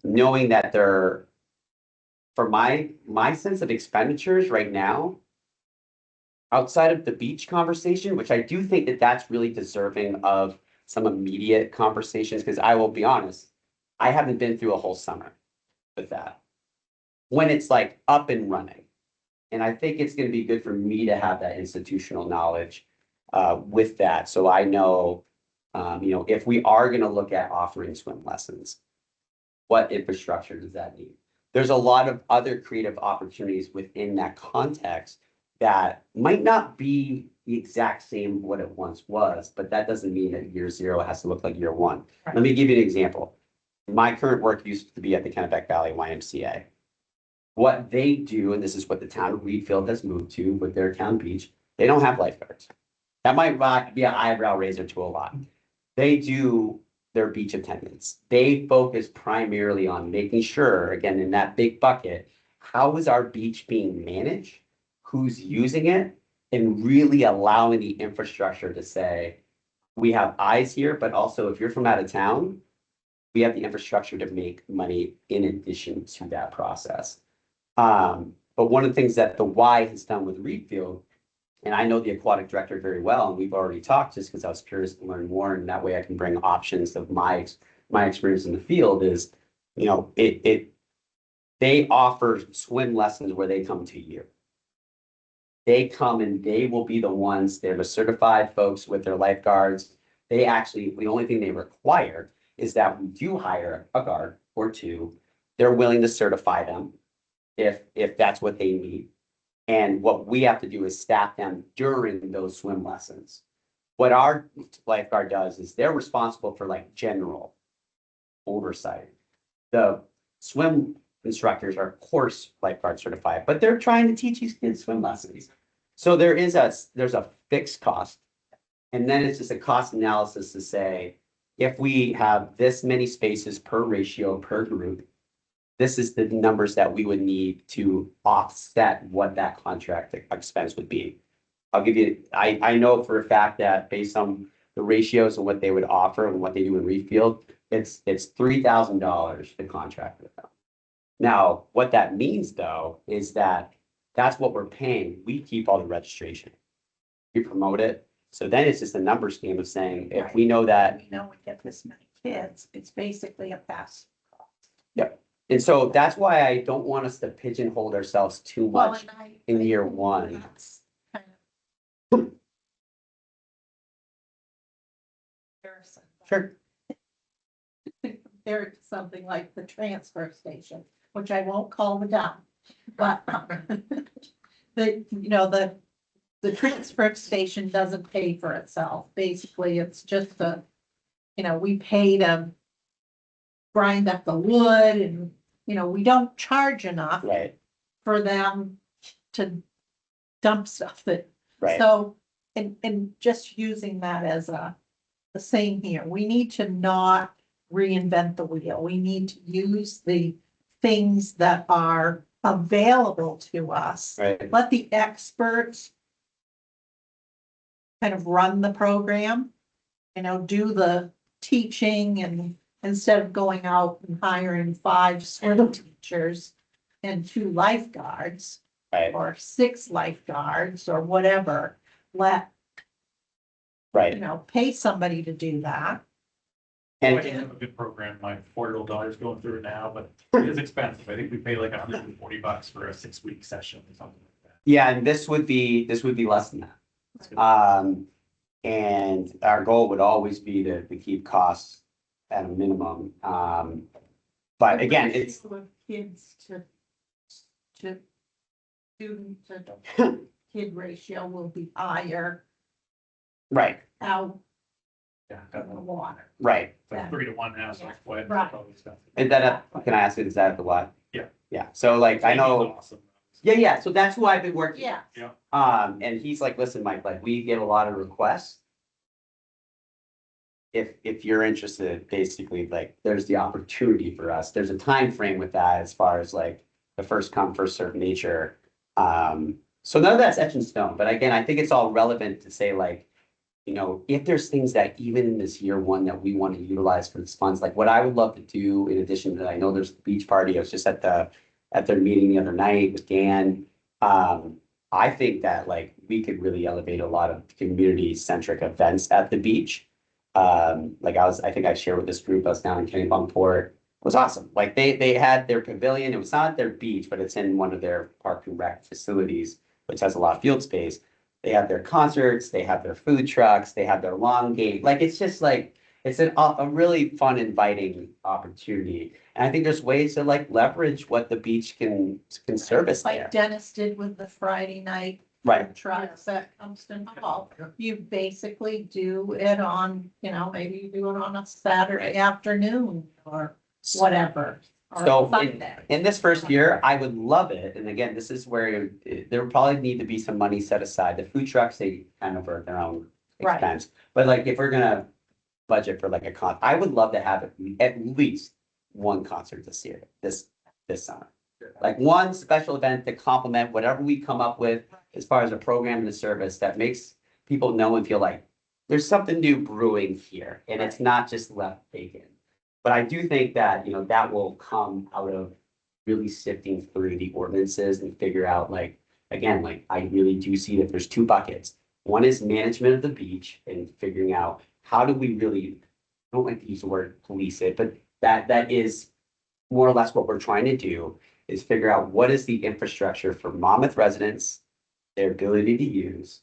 Speaker 3: Knowing that for my sense of expenditures right now, outside of the beach conversation, which I do think that that's really deserving of some immediate conversations, because I will be honest, I haven't been through a whole summer with that. When it's like up and running. And I think it's gonna be good for me to have that institutional knowledge with that. So I know, if we are gonna look at offering swim lessons, what infrastructure does that need? There's a lot of other creative opportunities within that context that might not be the exact same what it once was, but that doesn't mean that year zero has to look like year one.
Speaker 1: Right.
Speaker 3: Let me give you an example. My current work used to be at the Kennebec Valley YMCA. What they do, and this is what the town of Wheatfield has moved to with their town beach, they don't have lifeguards. That might be an eyebrow raiser to a lot. They do their beach attendants. They focus primarily on making sure, again, in that big bucket, how is our beach being managed? Who's using it? And really allowing the infrastructure to say, we have eyes here, but also if you're from out of town, we have the infrastructure to make money in addition to that process. But one of the things that the Y has done with Reedfield, and I know the aquatic director very well, and we've already talked just because I was curious to learn more, and that way I can bring options of my experience in the field is, they offer swim lessons where they come to you. They come and they will be the ones, they're the certified folks with their lifeguards. They actually, the only thing they require is that we do hire a guard or two. They're willing to certify them if that's what they need. And what we have to do is staff them during those swim lessons. What our lifeguard does is they're responsible for like general oversight. The swim instructors are course lifeguard certified, but they're trying to teach these kids swim lessons. So there's a fixed cost. And then it's just a cost analysis to say, if we have this many spaces per ratio per group, this is the numbers that we would need to offset what that contract expense would be. I'll give you, I know for a fact that based on the ratios of what they would offer and what they do in Reedfield, it's $3,000 to contract with them. Now, what that means though, is that that's what we're paying. We keep all the registration. We promote it. So then it's just a numbers game of saying, if we know that,
Speaker 2: We know we get this many kids, it's basically a pass.
Speaker 3: and so that's why I don't want us to pigeonhole ourselves too
Speaker 2: Well,
Speaker 3: much
Speaker 2: and I-
Speaker 3: in year one.
Speaker 2: That's kind of comparison.
Speaker 3: Sure.
Speaker 2: Compared to something like the transfer station, which I won't call the dump, but the transfer station doesn't pay for itself. Basically, it's just we pay to grind up the wood and, we don't charge enough
Speaker 3: Right,
Speaker 2: for them to dump stuff that,
Speaker 3: right,
Speaker 2: so, and just using that as the same here, we need to not reinvent the wheel. We need to use the things that are available to us.
Speaker 3: right,
Speaker 2: Let the experts kind of run the program, do the teaching, and instead of going out and hiring 5 swim teachers and 2 lifeguards
Speaker 3: right,
Speaker 2: or 6 lifeguards or whatever, let,
Speaker 3: right.
Speaker 2: pay somebody to do that.
Speaker 4: I
Speaker 3: And
Speaker 4: think have a good program. My 4-year-old daughter's going through it now, but it is expensive. I think we pay like $140 for a 6-week session or something like that.
Speaker 3: yeah, and this would be less than that.
Speaker 4: That's good.
Speaker 3: And our goal would always be to keep costs at a minimum. But again,
Speaker 2: The
Speaker 3: it's,
Speaker 2: ratio of kids to student to kid ratio will be higher
Speaker 3: right,
Speaker 2: out
Speaker 4: Yeah,
Speaker 2: in the
Speaker 4: definitely.
Speaker 2: water.
Speaker 3: right.
Speaker 4: It's like 3 to 1 now, so it's quite
Speaker 2: Right.
Speaker 4: probably expensive.
Speaker 3: And then, can I ask you, is that the what?
Speaker 4: Yeah.
Speaker 3: Yeah, so like, I know,
Speaker 4: Awesome.
Speaker 3: yeah, so that's who I've been working.
Speaker 2: Yeah,
Speaker 3: And he's like, listen, Mike, like, we get a lot of requests. If you're interested, basically, like, there's the opportunity for us. There's a time frame with that as far as like the first come, first served nature. So none of that's etched in stone, but again, I think it's all relevant to say like, if there's things that even in this year one that we want to utilize for this funds, like what I would love to do in addition to, I know there's the beach party. I was just at their meeting the other night with Dan. I think that like we could really elevate a lot of community centric events at the beach. I think I shared with this group, I was down in Kennebunkport. It was awesome. Like they had their pavilion. It was not their beach, but it's in one of their park and rec facilities, which has a lot of field space. They have their concerts, they have their food trucks, they have their lawn game. Like, it's just like, it's a really fun, inviting opportunity. And I think there's ways to like leverage what the beach can service there.
Speaker 2: like Dennis did with the Friday night
Speaker 3: Right,
Speaker 2: trucks at Dunstan Hall. You basically do it on, maybe you do it on a Saturday afternoon or whatever. or
Speaker 3: So,
Speaker 2: Sunday.
Speaker 3: in this first year, I would love it. And again, this is where there would probably need to be some money set aside. The food trucks, they kind of are their own
Speaker 2: Right.
Speaker 3: expense. But like, if we're gonna budget for like a I would love to have at least one concert this year, this summer. Like one special event to complement whatever we come up with as far as a program and a service that makes people know and feel like there's something new brewing here and it's not just left vacant. But I do think that, that will come out of really sifting through the ordinances and figure out like, again, like I really do see that there's 2 buckets. One is management of the beach and figuring out how do we really, I don't like to use the word police it, but that is more or less what we're trying to do is figure out what is the infrastructure for Monmouth residents, their ability to use,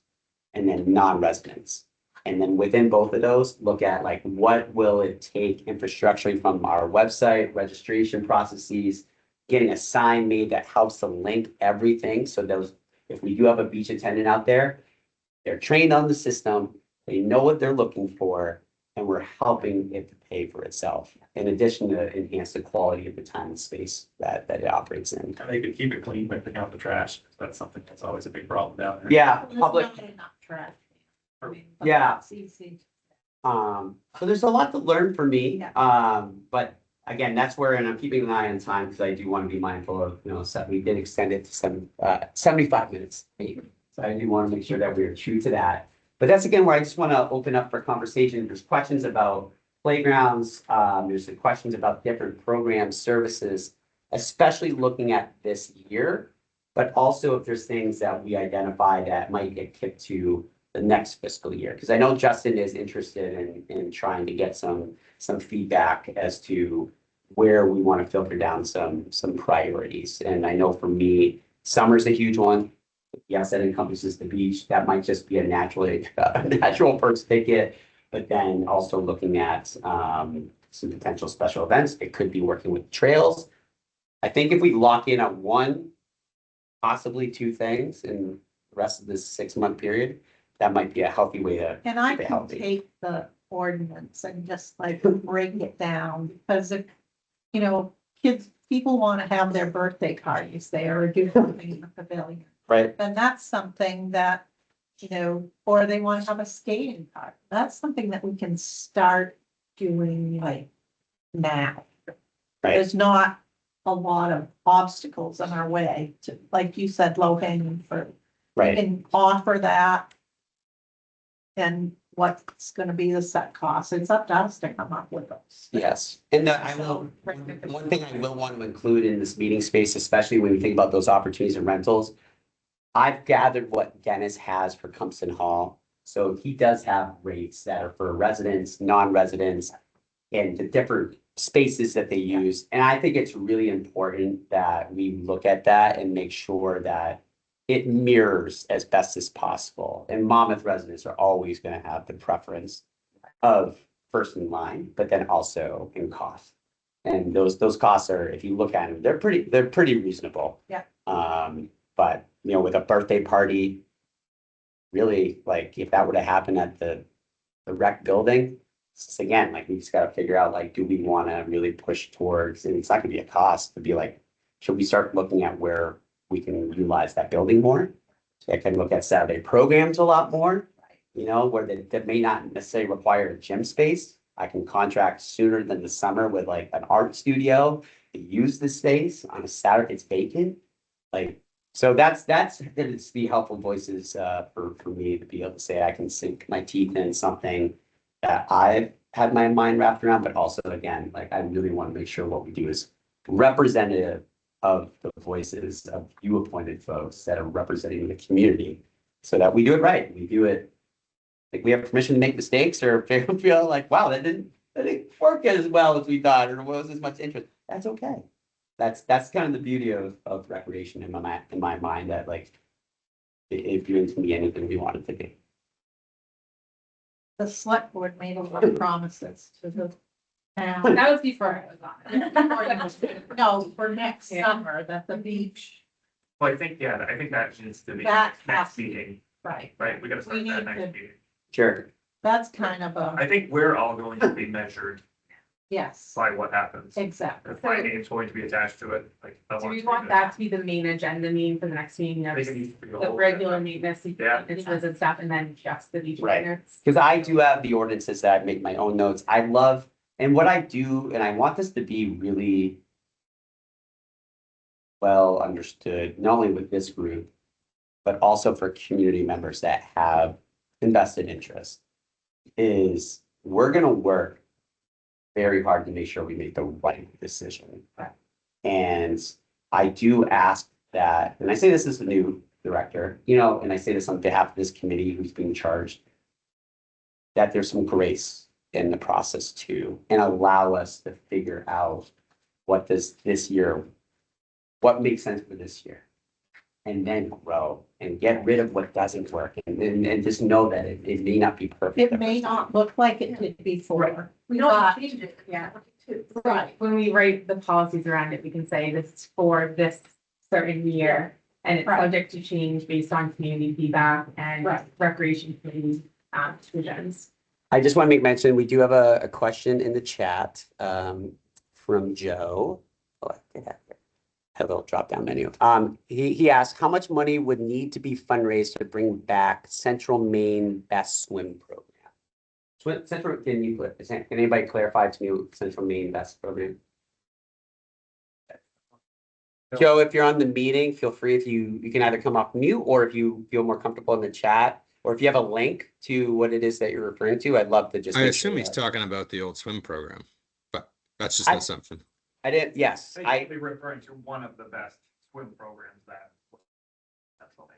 Speaker 3: and then non-residents. And then within both of those, look at like, what will it take infrastructure from our website, registration processes, getting a sign made that helps to link everything. So those, if we do have a beach attendant out there, they're trained on the system, they know what they're looking for. and we're helping it to pay for itself, in addition to enhance the quality of the time and space that it operates in.
Speaker 4: And they could keep it clean by picking out the trash. That's something that's always a big problem down there.
Speaker 3: Yeah,
Speaker 2: There's
Speaker 3: public,
Speaker 2: not enough trash. I mean, but
Speaker 3: Yeah.
Speaker 2: It's easy.
Speaker 3: so there's a lot to learn for me.
Speaker 2: Yeah.
Speaker 3: But again, that's where, and I'm keeping an eye on time, because I do want to be mindful of, we did extend it to 75 minutes. So I do want to make sure that we're true to that. But that's again where I just want to open up for conversation. There's questions about playgrounds, there's the questions about different programs, services, especially looking at this year. But also if there's things that we identify that might get kicked to the next fiscal year. Because I know Justin is interested in trying to get some feedback as to where we want to filter down some priorities. And I know for me, summer's a huge one. Yes, that encompasses the beach. That might just be a natural first ticket. But then also looking at some potential special events. It could be working with trails. I think if we lock in on one, possibly two things in the rest of this 6-month period, that might be a healthy way to
Speaker 2: And I
Speaker 3: keep it
Speaker 2: can
Speaker 3: healthy.
Speaker 2: take the ordinance and just like break it down, because if, people want to have their birthday parties there or do something in the pavilion.
Speaker 3: Right,
Speaker 2: Then that's something that, or they want to have a skating park. That's something that we can start doing like now.
Speaker 3: right,
Speaker 2: There's not a lot of obstacles in our way to, like you said, low hanging fruit. We
Speaker 3: right.
Speaker 2: can offer that. And what's gonna be the set cost? It's up to us to come up with those.
Speaker 3: Yes, and one thing I will want to include in this meeting space, especially when we think about those opportunities and rentals. I've gathered what Dennis has for Compson Hall. So he does have rates that are for residents, non-residents, and the different spaces that they use. And I think it's really important that we look at that and make sure that it mirrors as best as possible. And Monmouth residents are always going to have the preference of first in line, but then also in cost. And those costs are, if you look at them, they're pretty reasonable.
Speaker 2: Yeah.
Speaker 3: But with a birthday party, really, like if that were to happen at the rec building, it's just, again, like we just got to figure out, like, do we want to really push towards, and it's not going to be a cost, to be like, should we start looking at where we can utilize that building more? So I can look at Saturday programs a lot more, where that may not necessarily require a gym space. I can contract sooner than the summer with like an art studio to use the space on a Saturday, it's vacant. Like, so that's the helpful voices for me to be able to say I can sink my teeth in something that I've had my mind wrapped around, but also again, like I really want to make sure what we do is representative of the voices of you appointed folks that are representing the community, so that we do it right. We do it like we have permission to make mistakes, or feel like, wow, that didn't work as well as we thought, or was as much interest. That's okay. That's kind of the beauty of recreation in my mind, that like it brings me anything we wanted to do.
Speaker 2: The select board made a lot of promises to the town.
Speaker 1: That was before I was on it.
Speaker 2: No, for next
Speaker 1: Yeah.
Speaker 2: summer, that the beach,
Speaker 4: Well, I think that needs to be
Speaker 2: That has
Speaker 4: next
Speaker 2: to be.
Speaker 4: meeting,
Speaker 2: right,
Speaker 4: right? We gotta start
Speaker 2: We
Speaker 4: that
Speaker 2: need
Speaker 4: next
Speaker 2: to-
Speaker 4: meeting.
Speaker 3: Sure.
Speaker 2: that's kind of a,
Speaker 4: I think we're all going to be measured
Speaker 2: yes,
Speaker 4: by what happens.
Speaker 2: exactly.
Speaker 4: If my name's going to be attached to it, like. I
Speaker 1: Do we
Speaker 4: it to
Speaker 1: want
Speaker 4: be
Speaker 1: that to be the main agenda meeting for the next meeting?
Speaker 4: I
Speaker 1: of
Speaker 4: think it needs to be
Speaker 1: The
Speaker 4: whole
Speaker 1: regular
Speaker 4: agenda.
Speaker 1: maintenance,
Speaker 4: Yeah.
Speaker 1: and stuff, and then just the beach
Speaker 3: Right.
Speaker 1: maintenance?
Speaker 3: Because I do have the ordinances that I make my own notes. I love, and what I do, and I want this to be really well understood, not only with this group, but also for community members that have invested interest, is we're gonna work very hard to make sure we make the right decision. And I do ask that, and I say this as the new director, and I say this on behalf of this committee who's being charged, that there's some grace in the process too, and allow us to figure out what this year, what makes sense for this year. And then grow and get rid of what doesn't work, and just know that it may not be perfect.
Speaker 2: It
Speaker 3: the
Speaker 2: may
Speaker 3: first time.
Speaker 2: not look like it did before.
Speaker 7: We don't
Speaker 2: But-
Speaker 7: change it.
Speaker 1: Yeah.
Speaker 7: Too.
Speaker 2: Right,
Speaker 1: When we write the policies around it, we can say this is for this certain year, and it's
Speaker 2: Right.
Speaker 1: subject to change based on community feedback and
Speaker 2: Right.
Speaker 1: recreation committee, decisions.
Speaker 3: I just want to make mention, we do have a question in the chat from Joe. Oh, I did have it. Have a little drop down menu. He asked, how much money would need to be fundraised to bring back Central Maine Best Swim Program? Central, can anybody clarify to me what Central Maine Best Program? Joe, if you're on the meeting, feel free if you can either come off mute or if you feel more comfortable in the chat, or if you have a link to what it is that you're referring to, I'd love to just.
Speaker 8: I
Speaker 3: make
Speaker 8: assume
Speaker 3: sure
Speaker 8: he's
Speaker 3: that-
Speaker 8: talking about the old swim program, but that's just an assumption.
Speaker 3: I did, yes,
Speaker 4: I
Speaker 3: I,
Speaker 4: think they're referring to one of the best swim programs that. That's what they.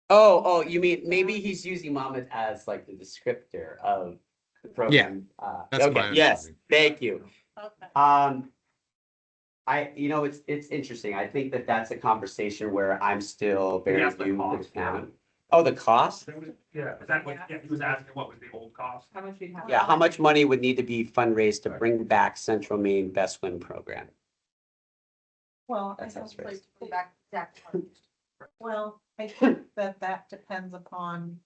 Speaker 3: oh, you mean, maybe he's using Monmouth as like the descriptor of the program.
Speaker 8: that's
Speaker 3: Okay,
Speaker 8: my
Speaker 3: yes,
Speaker 8: understanding.
Speaker 3: thank you.
Speaker 2: Okay.
Speaker 3: It's interesting. I think that that's a conversation where I'm still very
Speaker 4: Yes, the
Speaker 3: new to
Speaker 4: cost,
Speaker 3: the town. Oh, the cost?
Speaker 4: Yeah, is that what, yeah, he was asking what was the old cost?
Speaker 1: How much we have?
Speaker 3: Yeah, how much money would need to be fundraised to bring back Central Maine Best Swim Program?
Speaker 2: Well,
Speaker 3: That sounds right.
Speaker 7: Go back, Zach.
Speaker 2: well, I think that depends upon.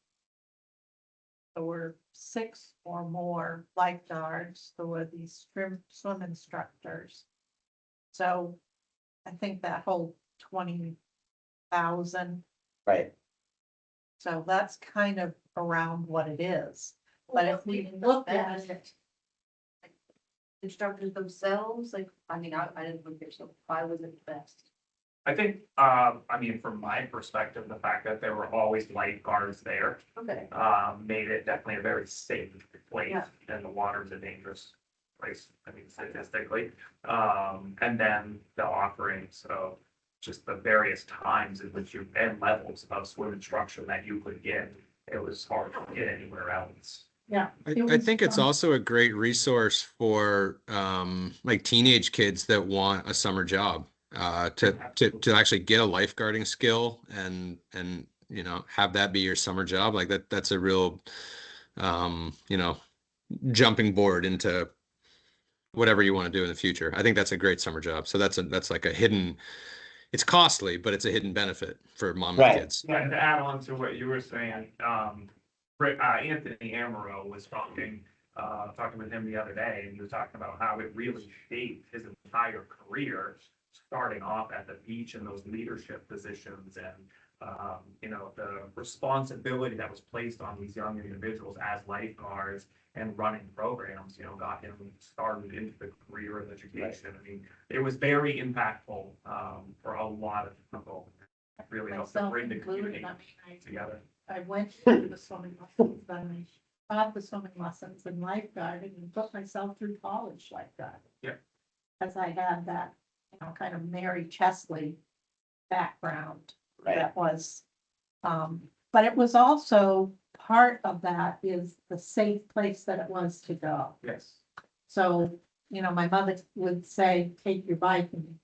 Speaker 2: There were 6 or more lifeguards, there were these swim instructors. So I think that whole 20,000,
Speaker 3: Right,
Speaker 2: so that's kind of around what it is. But if we look at it,
Speaker 7: Instructors themselves, like, I mean, I didn't look there, so why was it the best?
Speaker 4: I think, from my perspective, the fact that there were always lifeguards there,
Speaker 7: Okay.
Speaker 4: made it definitely a very safe place.
Speaker 7: Yeah.
Speaker 4: And the water's a dangerous place, I mean, statistically. And then the offerings of just the various times in which you, and levels of swim instruction that you could get. It was hard to get anywhere else.
Speaker 2: yeah.
Speaker 8: I think it's also a great resource for like teenage kids that want a summer job to actually get a lifeguarding skill and have that be your summer job. Like that's a real jumping board into whatever you want to do in the future. I think that's a great summer job. So that's like a hidden, it's costly, but it's a hidden benefit for mom and
Speaker 3: Right.
Speaker 8: kids.
Speaker 4: Yeah, and to add on to what you were saying, Anthony Amaro was talking with him the other day, and he was talking about how it really shaped his entire career, starting off at the beach in those leadership positions and, the responsibility that was placed on these young individuals as lifeguards and running programs, got him started into the career of education. I mean, it was very impactful for a lot of people. It really helped to
Speaker 2: Myself
Speaker 4: bring the
Speaker 2: included,
Speaker 4: community
Speaker 2: I mean,
Speaker 4: together.
Speaker 2: I went through the swimming lessons, then I taught the swimming lessons and lifeguarding and put myself through college like that.
Speaker 4: Yeah.
Speaker 2: Because I had that, kind of Mary Chesley background
Speaker 3: right,
Speaker 2: that was, but it was also part of that is the safe place that it was to go.
Speaker 4: Yes.
Speaker 2: So, my mother would say, take your bike and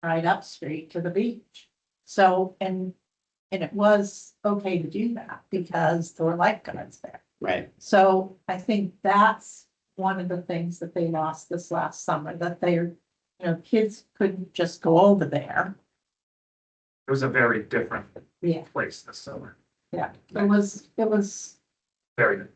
Speaker 2: ride up street to the beach. So, and it was okay to do that because there were lifeguards there.
Speaker 3: right.
Speaker 2: So I think that's one of the things that they lost this last summer, that kids couldn't just go over there.
Speaker 4: It was a very different
Speaker 2: Yeah,
Speaker 4: place this summer.
Speaker 2: yeah. It was
Speaker 4: Very good.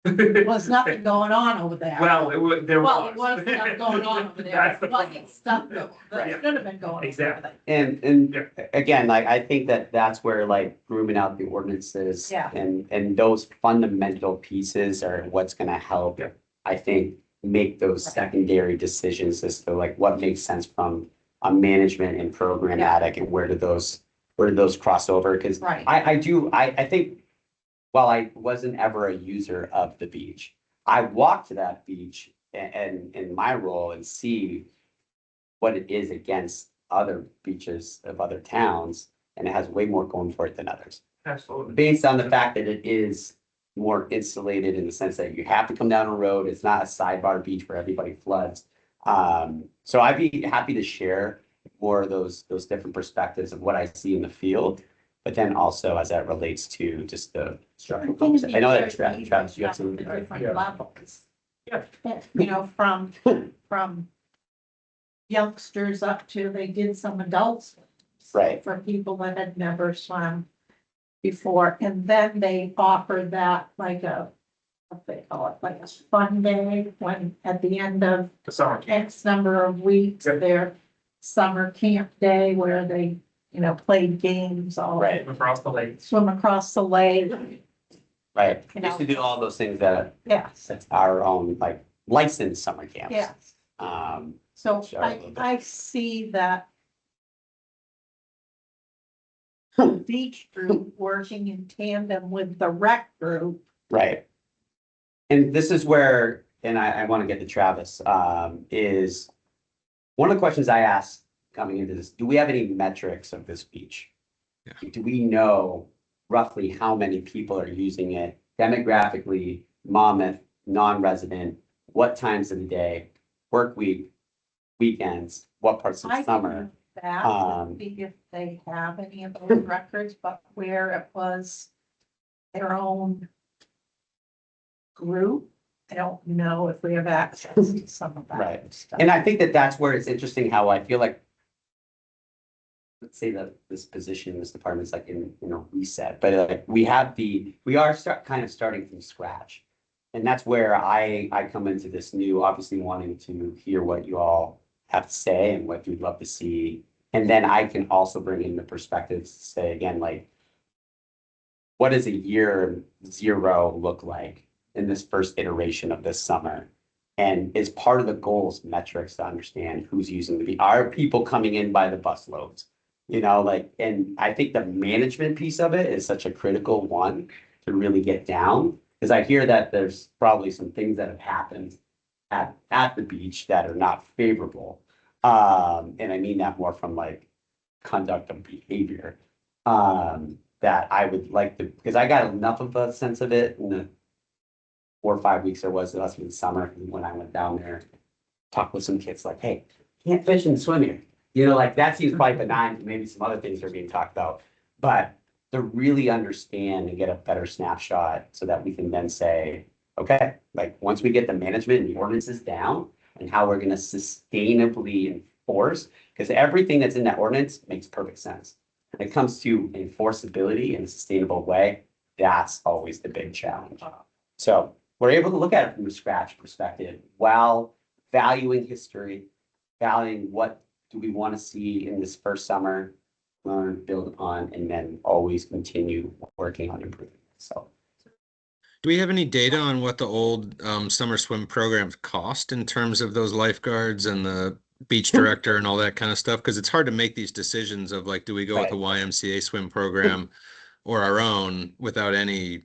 Speaker 2: There was nothing going on over there.
Speaker 4: Well, there was.
Speaker 2: Well, it was stuff going on over there.
Speaker 4: That's the
Speaker 2: It wasn't
Speaker 4: problem.
Speaker 2: stuff that
Speaker 4: Right.
Speaker 2: should have been going on over
Speaker 4: Exactly.
Speaker 2: there.
Speaker 3: And again, like, I think that's where like grooming out the ordinances.
Speaker 2: Yeah.
Speaker 3: And those fundamental pieces are what's gonna help.
Speaker 4: Yeah.
Speaker 3: I think, make those
Speaker 2: Right.
Speaker 3: secondary decisions as to like what makes sense from a management and programmatic and where do those cross over? Cause
Speaker 2: Right.
Speaker 3: I think, while I wasn't ever a user of the beach, I walk to that beach and in my role and see what it is against other beaches of other towns, and it has way more going for it than others.
Speaker 4: Absolutely.
Speaker 3: Based on the fact that it is more insulated in the sense that you have to come down a road, it's not a sidebar beach where everybody floods. So I'd be happy to share more of those different perspectives of what I see in the field. But then also as that relates to just the structural focus. I know that Travis, you have some.
Speaker 2: Different
Speaker 6: Yeah.
Speaker 2: levels.
Speaker 4: Yeah.
Speaker 2: From youngsters up to they did some adults.
Speaker 3: Right.
Speaker 2: For people that had never swum before, and then they offered that like a what they call it, like a fun day, when at the end of
Speaker 4: The summer camp.
Speaker 2: X number of weeks,
Speaker 4: Yep.
Speaker 2: their summer camp day where they, played games all.
Speaker 3: Right.
Speaker 4: Across the lake.
Speaker 2: Swim across the lake,
Speaker 3: Right.
Speaker 2: You
Speaker 3: Used to
Speaker 2: know.
Speaker 3: do all those things that
Speaker 2: yes,
Speaker 3: that's our own like licensed summer camps.
Speaker 2: yes. So
Speaker 3: Sure, a little bit.
Speaker 2: I see that beach group working in tandem with the rec group.
Speaker 3: Right. And this is where, and I want to get to Travis, is one of the questions I asked coming into this, do we have any metrics of this beach?
Speaker 8: Yeah.
Speaker 3: Do we know roughly how many people are using it demographically, Monmouth, non-resident, what times of the day, work week, weekends, what parts of
Speaker 2: I
Speaker 3: summer?
Speaker 2: think that,
Speaker 3: Um,
Speaker 2: to see if they have any of those records, but where it was their own group, I don't know if we have access to some of that
Speaker 3: Right.
Speaker 2: stuff.
Speaker 3: And I think that that's where it's interesting how I feel like, let's say that this position, this department is like in, reset, but like we are kind of starting from scratch. And that's where I come into this new, obviously wanting to hear what you all have to say and what you'd love to see. And then I can also bring in the perspectives to say again, like, what does a year 0 look like in this first iteration of this summer? And is part of the goals metrics to understand who's using the beach? Are people coming in by the busloads? And I think the management piece of it is such a critical one to really get down. Because I hear that there's probably some things that have happened at the beach that are not favorable. And I mean that more from like conduct of behavior. That I would like to, because I got enough of a sense of it in the 4 or 5 weeks there was last in the summer when I went down there, talked with some kids like, hey, can't fish and swim here. Like that seems quite benign, maybe some other things are being talked about, but to really understand and get a better snapshot so that we can then say, okay, like once we get the management and the ordinances down and how we're gonna sustainably enforce, because everything that's in that ordinance makes perfect sense. When it comes to enforceability in a sustainable way, that's always the big challenge. So we're able to look at it from a scratch perspective while valuing history, valuing what do we want to see in this first summer, learn, build upon, and then always continue working on improving. So
Speaker 8: Do we have any data on what the old summer swim programs cost in terms of those lifeguards and the beach director and all that kind of stuff? Because it's hard to make these decisions of like, do we go with the YMCA swim program or our own without any,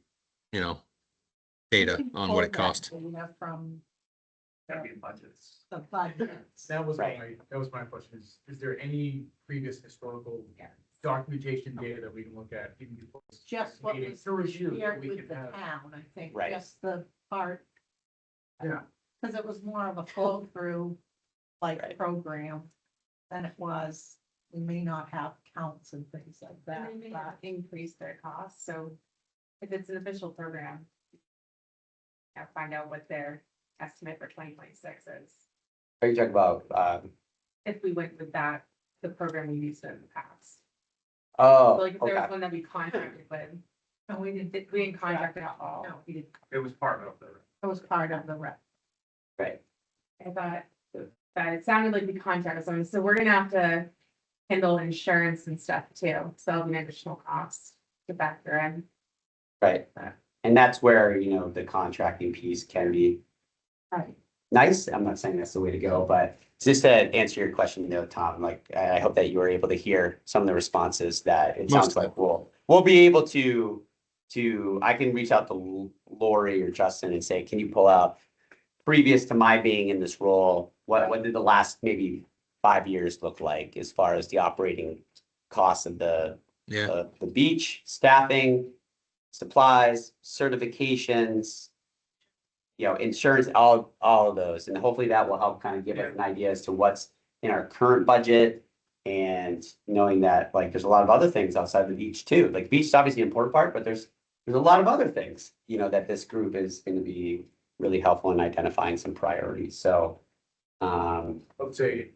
Speaker 8: data on what it cost?
Speaker 2: Data from
Speaker 4: That'd be budgets.
Speaker 2: the budgets.
Speaker 6: That was
Speaker 3: Right.
Speaker 6: my question, is there any previous historical documentation data that we can look at? Even before this
Speaker 2: Just what
Speaker 6: meeting
Speaker 2: was
Speaker 6: to review, that
Speaker 2: shared
Speaker 6: we
Speaker 2: with
Speaker 6: can
Speaker 2: the
Speaker 6: have?
Speaker 2: town, I think,
Speaker 3: Right.
Speaker 2: just the part.
Speaker 6: Yeah.
Speaker 2: Because it was more of a flow through like
Speaker 3: Right.
Speaker 2: program than it was, we may not have counts and things like that,
Speaker 1: And they may
Speaker 2: but
Speaker 1: have increased their costs, so if it's an official program. Find out what their estimate for 2026 is,
Speaker 3: are you talking about,
Speaker 1: if we went with that, the program we used in the past. So
Speaker 3: oh,
Speaker 1: like if there was
Speaker 3: okay,
Speaker 1: one that we contracted with,
Speaker 2: and we didn't,
Speaker 1: we didn't contract it at all.
Speaker 2: No, we didn't,
Speaker 4: It was part of the.
Speaker 2: it was part of the rep.
Speaker 3: right,
Speaker 1: I thought that it sounded like we contracted someone, so we're gonna have to handle insurance and stuff too, so that'll be an additional cost to factor in.
Speaker 3: right. And that's where, the contracting piece can be
Speaker 2: Right.
Speaker 3: nice. I'm not saying that's the way to go, but just to answer your question, Tom, like, I hope that you were able to hear some of the responses that it sounds like we'll be able to, I can reach out to Lori or Justin and say, can you pull out previous to my being in this role, what did the last maybe 5 years look like as far as the operating costs of the beach, staffing, supplies, certifications, insurance, all of those. And hopefully that will help kind of give us an idea as to what's in our current budget. And knowing that like there's a lot of other things outside the beach too. Like beach is obviously an important part, but there's a lot of other things, that this group is going to be really helpful in identifying some priorities. So
Speaker 6: I would say,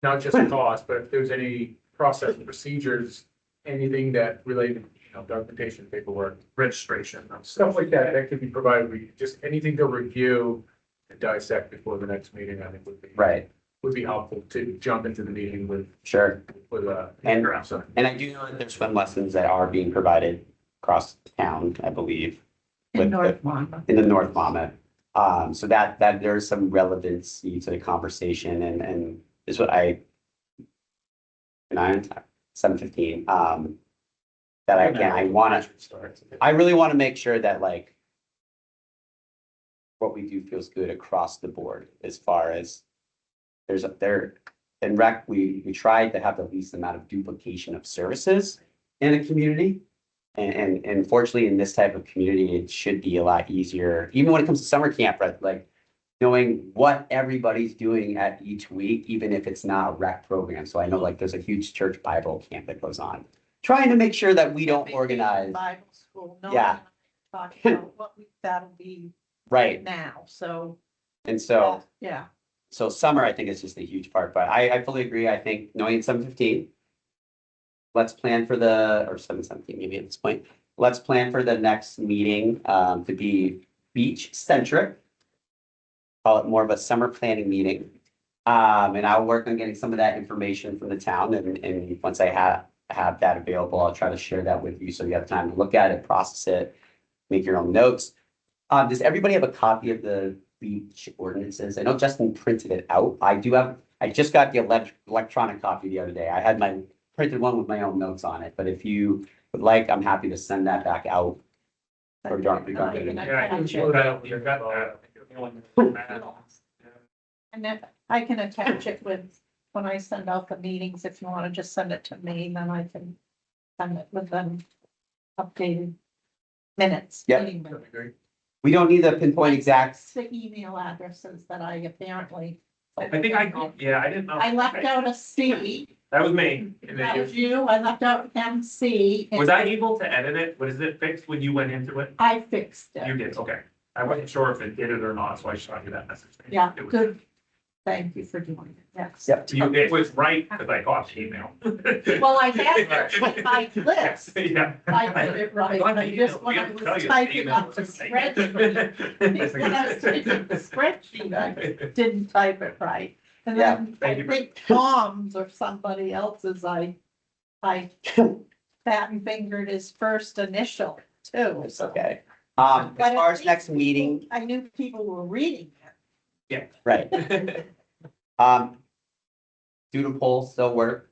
Speaker 6: not just cost, but if there's any process and procedures, anything that related, documentation, paperwork,
Speaker 4: Registration.
Speaker 6: stuff like that, that could be provided, just anything to review and dissect before the next meeting, I think would be.
Speaker 3: Right,
Speaker 6: Would be helpful to jump into the meeting
Speaker 3: sure.
Speaker 6: with
Speaker 3: And,
Speaker 6: so.
Speaker 3: and I do know that there's swim lessons that are being provided across town, I believe.
Speaker 2: In
Speaker 3: with
Speaker 2: North Monmouth.
Speaker 3: In the North Monmouth. So that there's some relevancy to the conversation and is what I. 7:15, that I really want to make sure that like. What we do feels good across the board as far as. In rec, we tried to have the least amount of duplication of services in a community. And fortunately, in this type of community, it should be a lot easier, even when it comes to summer camp, right? Like knowing what everybody's doing at each week, even if it's not a rec program. So I know like there's a huge church Bible camp that goes on. Trying to make sure that we don't organize,
Speaker 2: Bible school, no.
Speaker 3: Yeah.
Speaker 2: Talking about what week that'll be
Speaker 3: right?
Speaker 2: now, so.
Speaker 3: And so,
Speaker 2: Yeah,
Speaker 3: so summer, I think is just a huge part, but I fully agree. I think knowing it's 7:15. Let's plan for or 7:17 maybe at this point. Let's plan for the next meeting to be beach centric. Call it more of a summer planning meeting. And I'll work on getting some of that information from the town and once I have that available, I'll try to share that with you so you have time to look at it, process it, make your own notes. Does everybody have a copy of the beach ordinances? I know Justin printed it out. I just got the electronic copy the other day. I had my printed one with my own notes on it, but if you would like, I'm happy to send that back out. Or don't.
Speaker 4: Yeah, I can show that. You've got that.
Speaker 2: and then I can attach it with, when I send out the meetings, if you wanna just send it to me, then I can send it with them updated minutes.
Speaker 3: Yep.
Speaker 2: meeting minutes.
Speaker 3: We don't need the pinpoint exact.
Speaker 2: That's the email addresses that I apparently.
Speaker 4: I think I didn't know.
Speaker 2: I left out a C,
Speaker 4: That was me. And
Speaker 2: that
Speaker 4: then
Speaker 2: was you, I left out MC. and
Speaker 4: was I able to edit it? Was it fixed when you went into it?
Speaker 2: I fixed
Speaker 4: You
Speaker 2: it,
Speaker 4: did, okay. I wasn't sure if it did it or not, so I shot you that message.
Speaker 2: yeah,
Speaker 4: It was-
Speaker 2: good, thank you for doing it, yes.
Speaker 3: Yep.
Speaker 4: It was right, because I got the email.
Speaker 2: Well, I had it on my list,
Speaker 4: Yeah.
Speaker 2: I did it right, I just, when I was typing up the spreadsheet, when I was typing the spreadsheet, I didn't type it right. And then I
Speaker 4: Thank you.
Speaker 2: think Tom's or somebody else's, I fat and fingered his first initial too.
Speaker 3: It's okay. As
Speaker 2: But
Speaker 3: far
Speaker 2: at
Speaker 3: as next
Speaker 2: least
Speaker 3: meeting,
Speaker 2: I knew people were reading it.
Speaker 3: right? Doodle poll still work.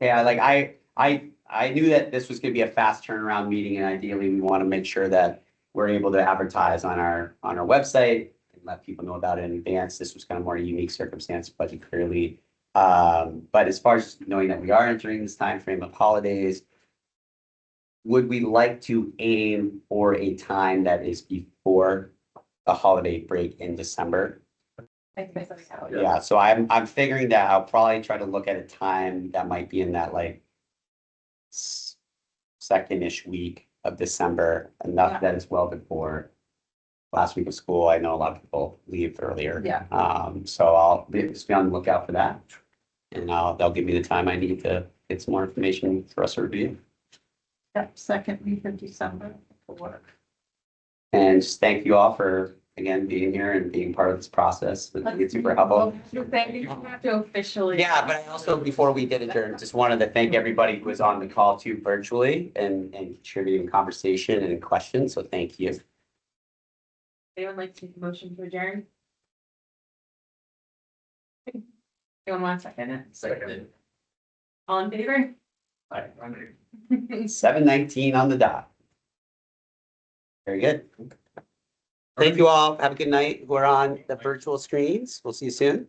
Speaker 3: Yeah, like I knew that this was gonna be a fast turnaround meeting and ideally we want to make sure that we're able to advertise on our website and let people know about it in advance. This was kind of more a unique circumstance, budget clearly. But as far as knowing that we are entering this time frame of holidays, would we like to aim for a time that is before a holiday break in December?
Speaker 2: I think so.
Speaker 3: Yeah, so I'm figuring that I'll probably try to look at a time that might be in that like second-ish week of December, enough that is well before last week of school. I know a lot of people leave earlier.
Speaker 2: Yeah.
Speaker 3: So I'll just be on the lookout for that. And they'll give me the time I need to get some more information for us to review.
Speaker 2: Yep, second week of December will work.
Speaker 3: And just thank you all for, again, being here and being part of this process. It's super helpful.
Speaker 1: Thank you, you have to officially.
Speaker 3: Yeah, but I also, before we did adjourn, just wanted to thank everybody who was on the call too virtually and contributing conversation and questions. So thank you.
Speaker 1: Anyone like to make a motion to adjourn? Anyone want to second it?
Speaker 4: Second.
Speaker 1: All in favor?
Speaker 3: 7:19 on the dot. Very good. Thank you all. Have a good night. We're on the virtual screens. We'll see you soon.